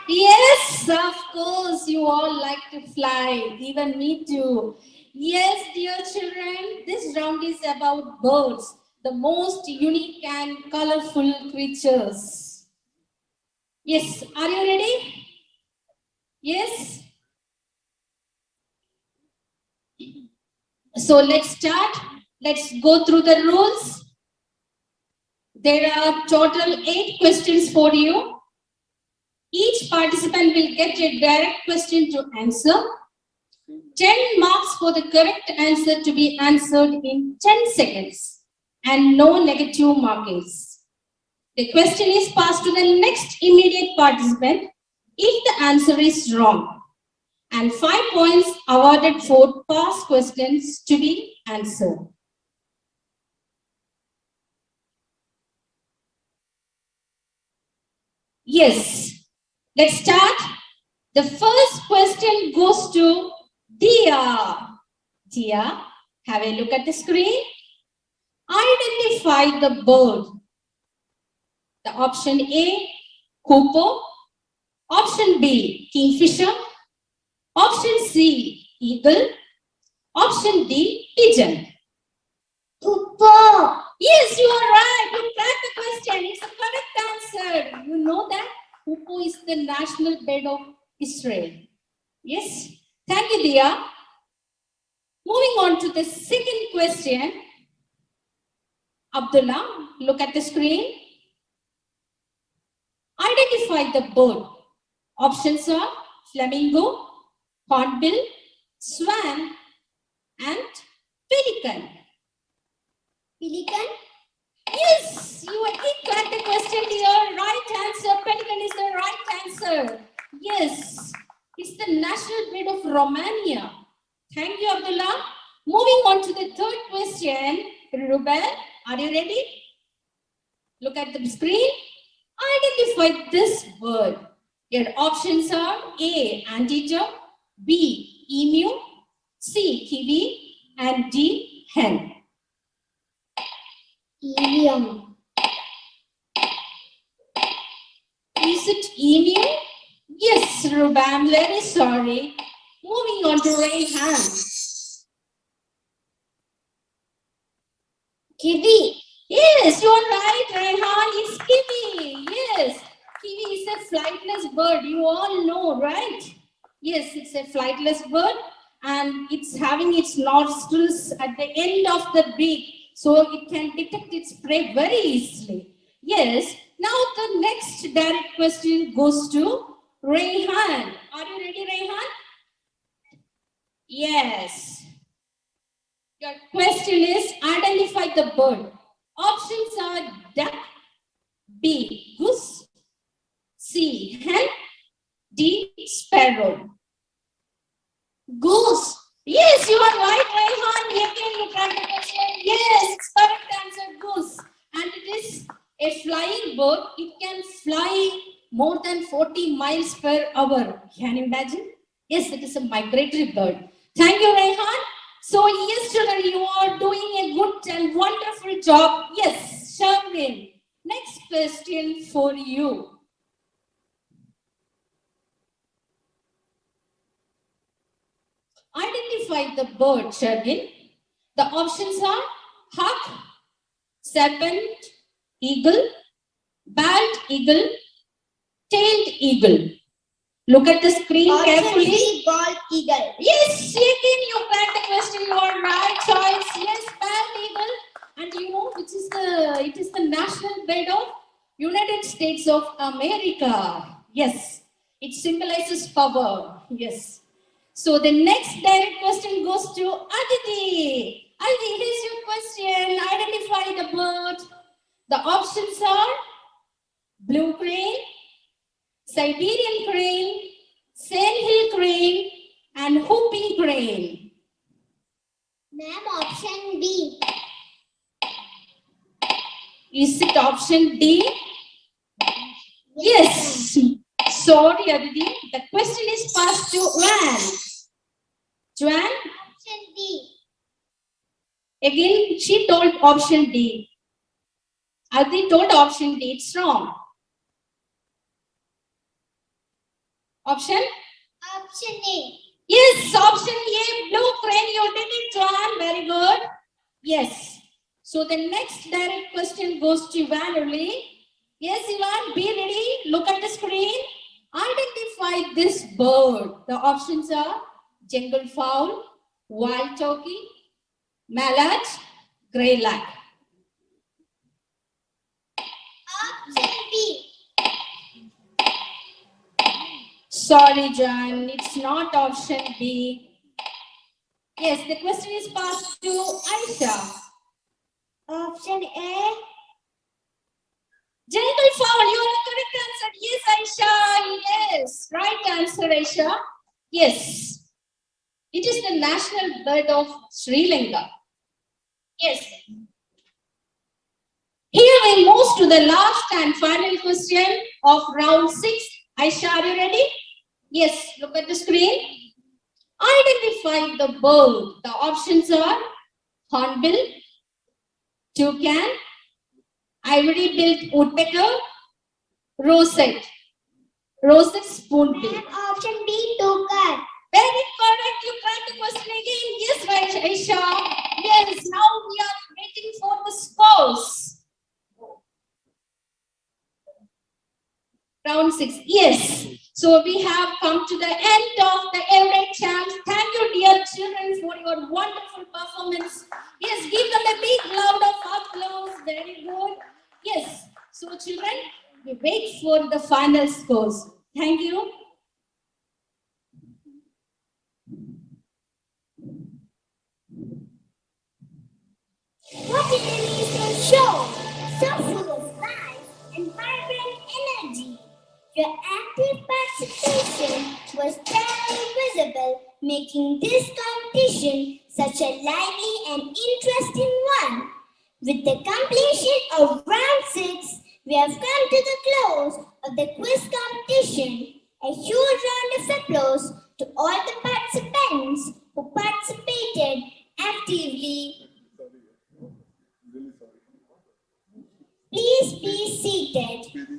Yes, of course, you all like to fly. Even me too. Yes, dear children, this round is about birds, the most unique and colorful creatures. Yes, are you ready? Yes? So let's start. Let's go through the rules. There are total 8 questions for you. Each participant will get a direct question to answer. 10 marks for the correct answer to be answered in 10 seconds and no negative markings. The question is passed to the next immediate participant if the answer is wrong, and 5 points awarded for past questions to be answered. Yes, let's start. The first question goes to Dia. Dia, have a look at the screen. Identify the bird. The option A, hoopoe. Option B, kingfisher. Option C, eagle. Option D, pigeon. Hoopoe. Yes, you are right. You cracked the question. It's the correct answer. You know that hoopoe is the national bird of Israel. Yes. Thank you, Dia. Moving on to the second question. Abdullah, look at the screen. Identify the bird. Options are flamingo, hornbill, swan, and pelican. Pelican. Yes, you did crack the question, dear. Right answer. Pelican is the right answer. Yes, it's the national bird of Romania. Thank you, Abdullah. Moving on to the third question. Ruben, are you ready? Look at the screen. Identify this bird. Your options are A, anteater, B, emu, C, kiwi, and D, hen. Helium. Is it emu? Yes, Ruben, I'm very sorry. Moving on to Rayhan. Kiwi. Yes, you're right, Rayhan. It's kiwi. Yes, kiwi is a flightless bird. You all know, right? Yes, it's a flightless bird and it's having its nostrils at the end of the beak, so it can detect its prey very easily. Yes, now the next direct question goes to Rayhan. Are you ready, Rayhan? Yes. Your question is identify the bird. Options are duck, B, goose, C, hen, D, sparrow. Goose. Yes, you are right, Rayhan. Again, you cracked the question. Yes, it's correct answer, goose. And it is a flying bird. It can fly more than 40 miles per hour. Can you imagine? Yes, it is a migratory bird. Thank you, Rayhan. So, yes, children, you are doing a good and wonderful job. Yes, Sharmin. Next question for you. Identify the bird, Sharmin. The options are hawk, serpent, eagle, bald eagle, tailed eagle. Look at the screen Option carefully. C, bald eagle. Yes, again you cracked the question. You are right choice. Yes, bald eagle. And you know which is it is the national bird of United States of America. Yes. It symbolizes power. Yes. So the next direct question goes to Aditi. Aditi, here's your question. Identify the bird. The options are blue crane, Siberian crane, sandhill crane, and whooping crane. Ma'am, option B. Is it option D? Yes. Sorry, Aditi. The question is passed to Joanne. Joanne? Option D. Again, she told option D. Aditi told option D. It's wrong. Option? Option A. Yes, option A, blue crane. You did it, Joanne. Very good. Yes. So the next direct question goes to Ivan only. Yes, Ivan, be ready. Look at the screen. Identify this bird. The options are jungle fowl, wild turkey, mallard, grey lag. Option B. Sorry, John, it's not option B. Yes, the question is passed to Aisha. Option A. Jungle fowl, you are the correct answer. Yes, Aisha. Yes, right answer, Aisha. Yes, it is the national bird of Sri Lanka. Yes. Here we move to the last and final question of round 6. Aisha, are you ready? Yes, look at the screen. Identify the bird. The options are hornbill, toucan, ivory-billed woodpecker, roseate spoonbill. Ma'am, option B. Toucan. Very correct. You tried the question again. Yes, right, Aisha. Yes, now we are waiting for the scores. Round 6. Yes. So we have come to the end of the Erudite Champs. Thank you, dear children, for your wonderful performance. Yes, give them a big round of applause. Very good. Yes. So children, we wait for the final scores. Thank you. What an amazing show! So full of life and vibrant energy. Your active participation was clearly visible, making this competition such a lively and interesting one. With the completion of round 6, we have come to the close of the quiz competition. A huge round of applause to all the participants who participated actively. Please be seated.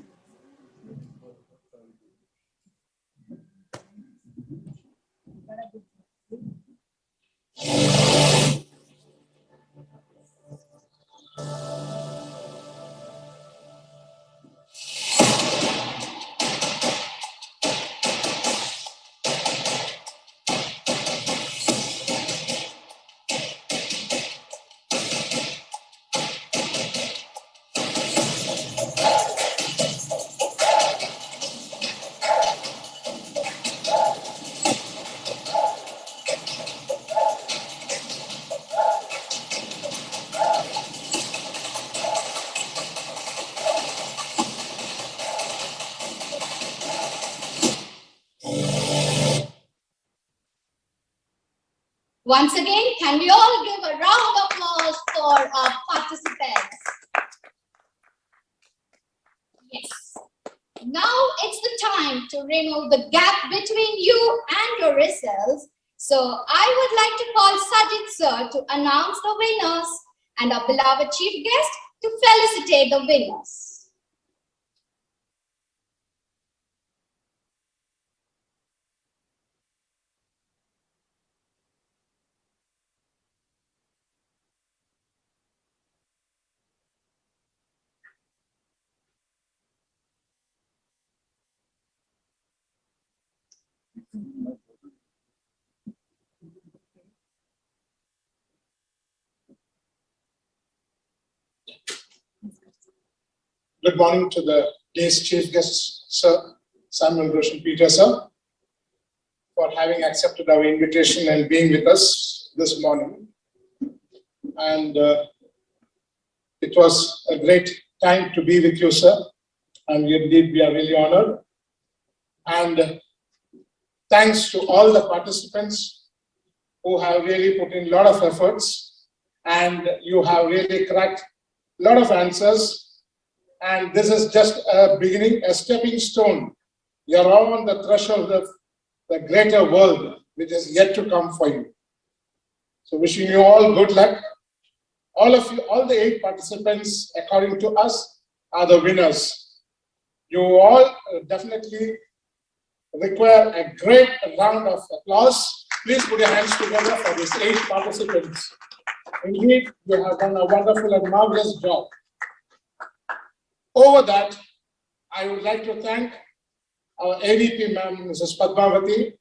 Once again, can we all give a round of applause for our participants? Yes. Now it's the time to remove the gap between you and your results. So I would like to call Sajid sir to announce the winners and our beloved chief guest to felicitate the winners. Good morning to the day's chief guests, sir. Samuel Roshan Peter, sir, for having accepted our invitation and being with us this morning. And it was a great time to be with you, sir. And indeed, we are really honored. And thanks to all the participants who have really put in a lot of efforts, and you have really cracked a lot of answers. And this is just a beginning, a stepping stone. You're all on the threshold of the greater world, which is yet to come for you. So wishing you all good luck. All of you, all the 8 participants, according to us, are the winners. You all definitely require a great round of applause. Please put your hands together for these 8 participants. Indeed, you have done a wonderful and marvelous job. Over that, I would like to thank our ADP ma'am, Mrs. Padmavati,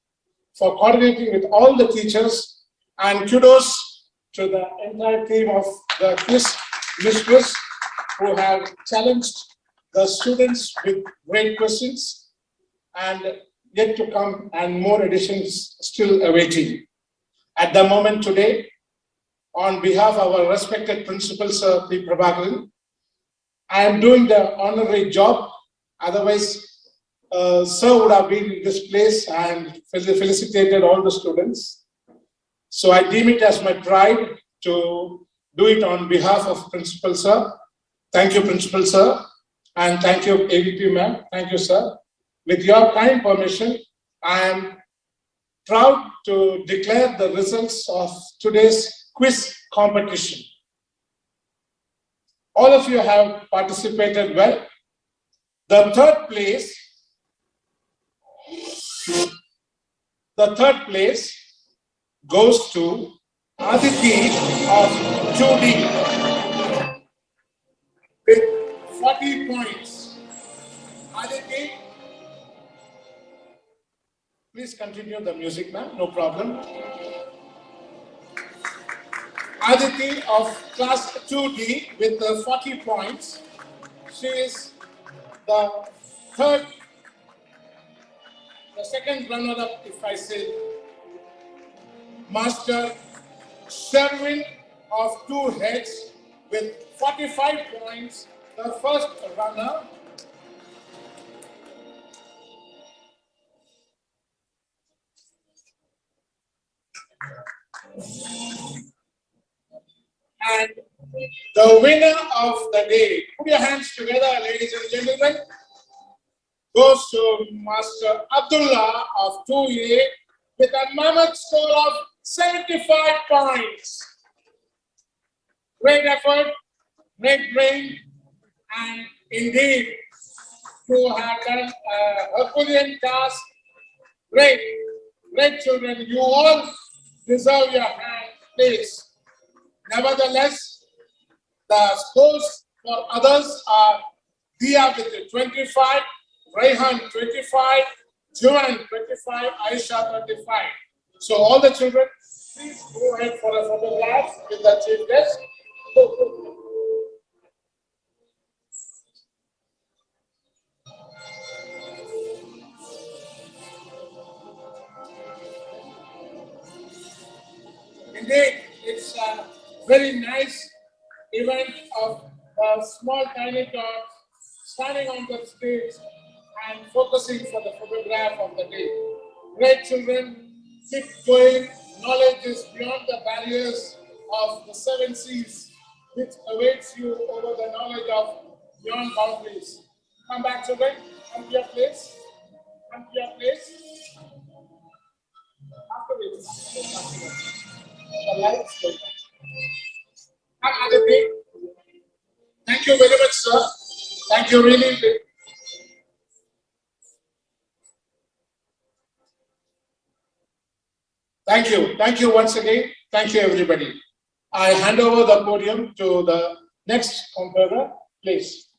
for coordinating with all the teachers, and kudos to the entire team of the quiz mistress who have challenged the students with great questions, and yet to come and more additions still awaiting. At the moment today, on behalf of our respected principal, Sir P. Prabhakaran, I am doing the honorary job. Otherwise, Sir would have been in this place and felicitated all the students. So I deem it as my pride to do it on behalf of Principal Sir. Thank you, Principal Sir, and thank you, AVP ma'am. Thank you, sir. With your kind permission, I am proud to declare the results of today's quiz competition. All of you have participated well. The third place goes to Aditi of 2D with 40 points. Aditi, please continue the music, ma'am, no problem. Aditi of class 2D with 40 points. She is the second runner-up, if I say. Master Sherwin of 2 heads with 45 points, the first runner. And the winner of the day, put your hands together, ladies and gentlemen, goes to Master Abdullah of 2A with a mammoth score of 75 points. Great effort, great brain, and indeed, you have done a Herculean task. Great, great children, you all deserve your hand, please. Nevertheless, the scores for others are Dia with 25, Rayhan 25, Joanne 25, Aisha 25. So all the children, please go ahead for a photograph with the chief guest. Indeed, it's a very nice event of a small tiny tots standing on the stage and focusing for the photograph of the day. Great children, keep going. Knowledge is beyond the barriers of the 7 seas, which awaits you over the knowledge of beyond boundaries. Come back, children. Come to your place. Come to your place. After this, the lights go down. Come, Aditi. Thank you very much, sir. Thank you, really. Thank you. Thank you once again. Thank you, everybody. I hand over the podium to the next competitor, please.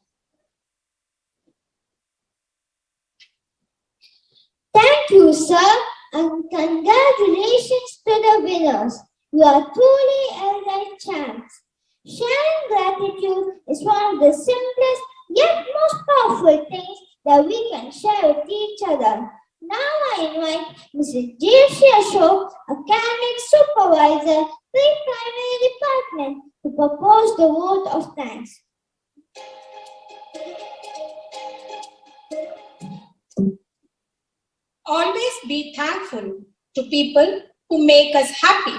Thank you, sir, and congratulations to the winners. You are truly Erudite champs. Sharing gratitude is one of the simplest yet most powerful things that we can share with each other. Now I invite Mrs. J.C. Ashok, Academic Supervisor, Pre-Primary Department, to propose the vote of thanks. Always be thankful to people who make us happy.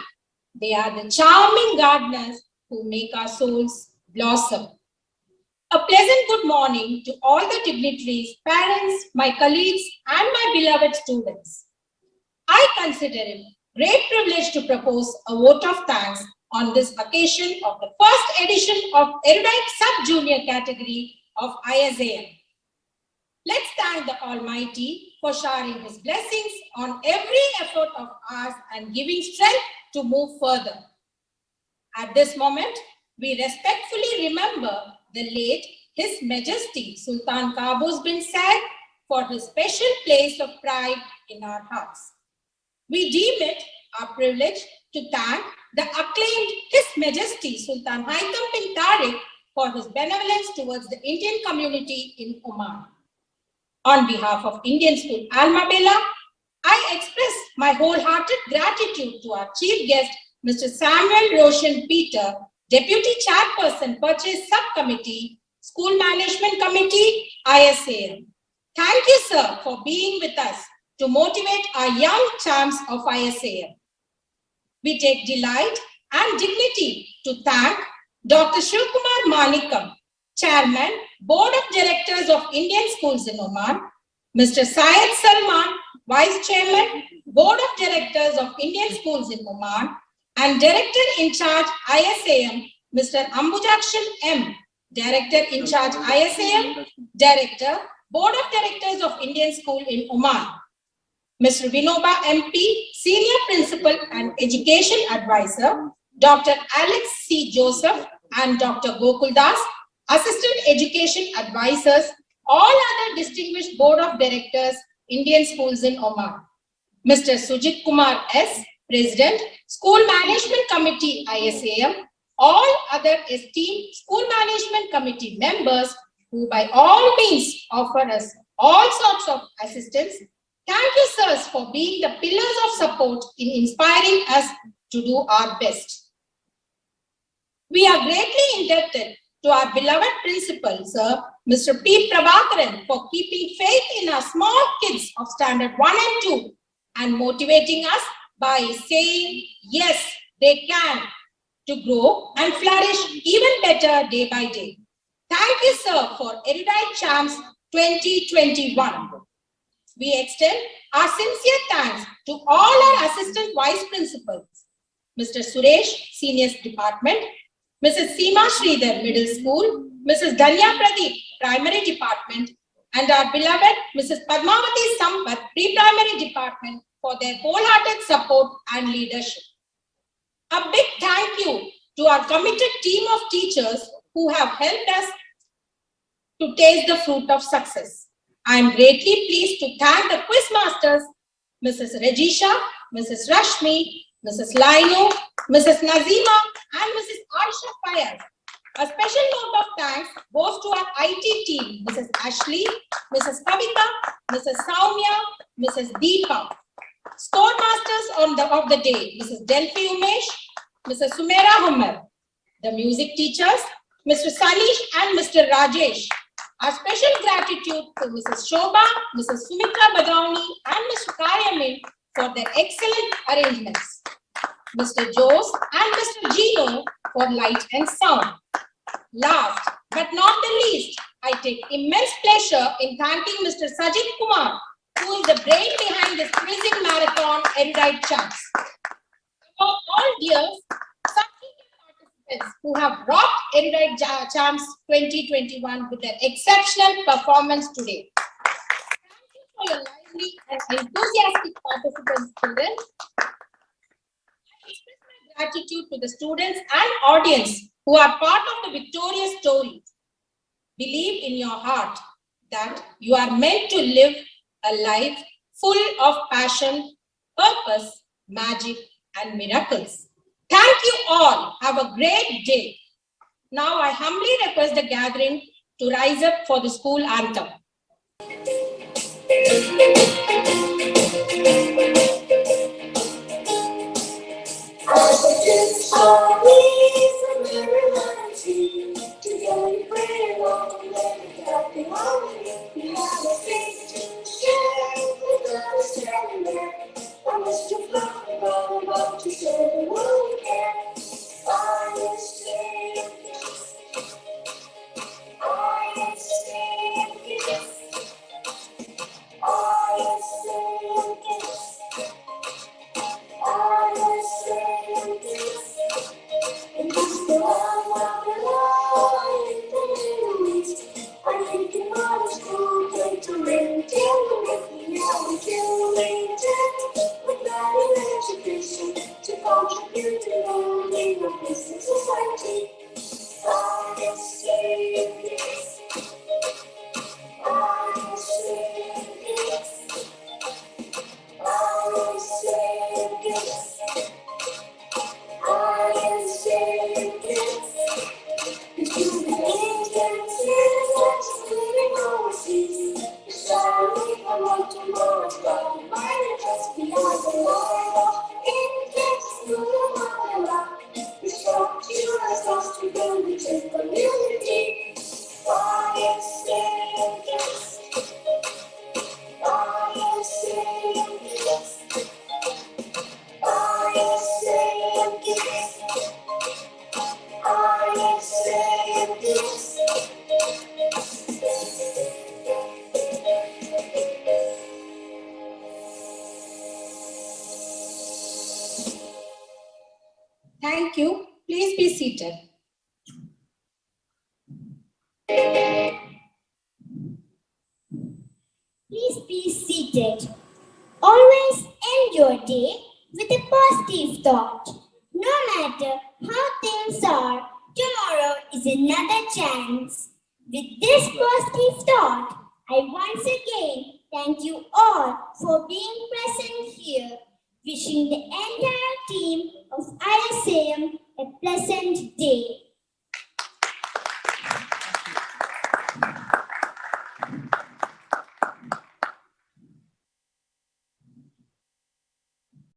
They are the charming gardeners who make our souls blossom. A pleasant good morning to all the dignitaries, parents, my colleagues, and my beloved students. I consider it a great privilege to propose a vote of thanks on this occasion of the first edition of Erudite Subjuniour category of ISAM. Let's thank the Almighty for showering His blessings on every effort of ours and giving strength to move further. At this moment, we respectfully remember the late His Majesty Sultan Qaboos bin Said for his special place of pride in our hearts. We deem it our privilege to thank the acclaimed His Majesty Sultan Haitham bin Tariq for his benevolence towards the Indian community in Oman. On behalf of Indian School Maabela, I express my wholehearted gratitude to our chief guest, Mr. Samuel Roshan Peter, Deputy Chairperson, Purchase Subcommittee, School Management Committee, ISAM. Thank you, sir, for being with us to motivate our young champs of ISAM. We take delight and dignity to thank Dr. Shivkumar Manikam, Chairman, Board of Directors of Indian Schools in Oman, Mr. Syed Salman, Vice Chairman, Board of Directors of Indian Schools in Oman, and Director in charge ISAM, Mr. Ambujakshan M., Director in charge ISAM, Director, Board of Directors of Indian School in Oman, Mr. Vinoba MP, Senior Principal and Education Advisor, Dr. Alex C. Joseph and Dr. Gokul Das, Assistant Education Advisors, all other distinguished Board of Directors, Indian Schools in Oman, Mr. Sujit Kumar S., President, School Management Committee, ISAM, all other esteemed School Management Committee members who by all means offer us all sorts of assistance. Thank you, sirs, for being the pillars of support in inspiring us to do our best. We are greatly indebted to our beloved principal, sir, Mr. P. Prabhakaran, for keeping faith in our small kids of standard 1 and 2 and motivating us by saying, yes, they can, to grow and flourish even better day by day. Thank you, sir, for Erudite Champs 2021. We extend our sincere thanks to all our assistant vice principals, Mr. Suresh, Senior Department, Mrs. Seema Sridhar, Middle School, Mrs. Danya Pradeep, Primary Department, and our beloved Mrs. Padmavati Sampath, Pre-Primary Department, for their wholehearted support and leadership. A big thank you to our committed team of teachers who have helped us to taste the fruit of success. I am greatly pleased to thank the quiz masters, Mrs. Rajisha, Mrs. Rashmi, Mrs. Lainu, Mrs. Nazima, and Mrs. Aisha Fayaz. A special note of thanks goes to our IT team, Mrs. Ashley, Mrs. Kavita, Mrs. Saumya, Mrs. Deepa. Score masters of the day, Mrs. Delphi Umesh, Mrs. Sumera Hummer. The music teachers, Mr. Sanish and Mr. Rajesh. Our special gratitude to Mrs. Shobha, Mrs. Sumitra Badauni, and Mr. Karyamin for their excellent arrangements. Mr. Jose and Mr. Gino for light and sound. Last but not the least, I take immense pleasure in thanking Mr. Sajid Kumar, who is the brain behind this quizzing marathon Erudite Champs. Above all dears, participants who have rocked Erudite Champs 2021 with their exceptional performance today. Thank you for your lively and enthusiastic participants, children. I express my gratitude to the students and audience who are part of the victorious story. Believe in your heart that you are meant to live a life full of passion, purpose, magic, and miracles. Thank you all. Have a great day. Now I humbly request the gathering to rise up for the school anthem. Thank you. Please be seated. Please be seated. Always end your day with a positive thought. No matter how things are, tomorrow is another chance. With this positive thought, I once again thank you all for being present here. Wishing the entire team of ISAM a pleasant day.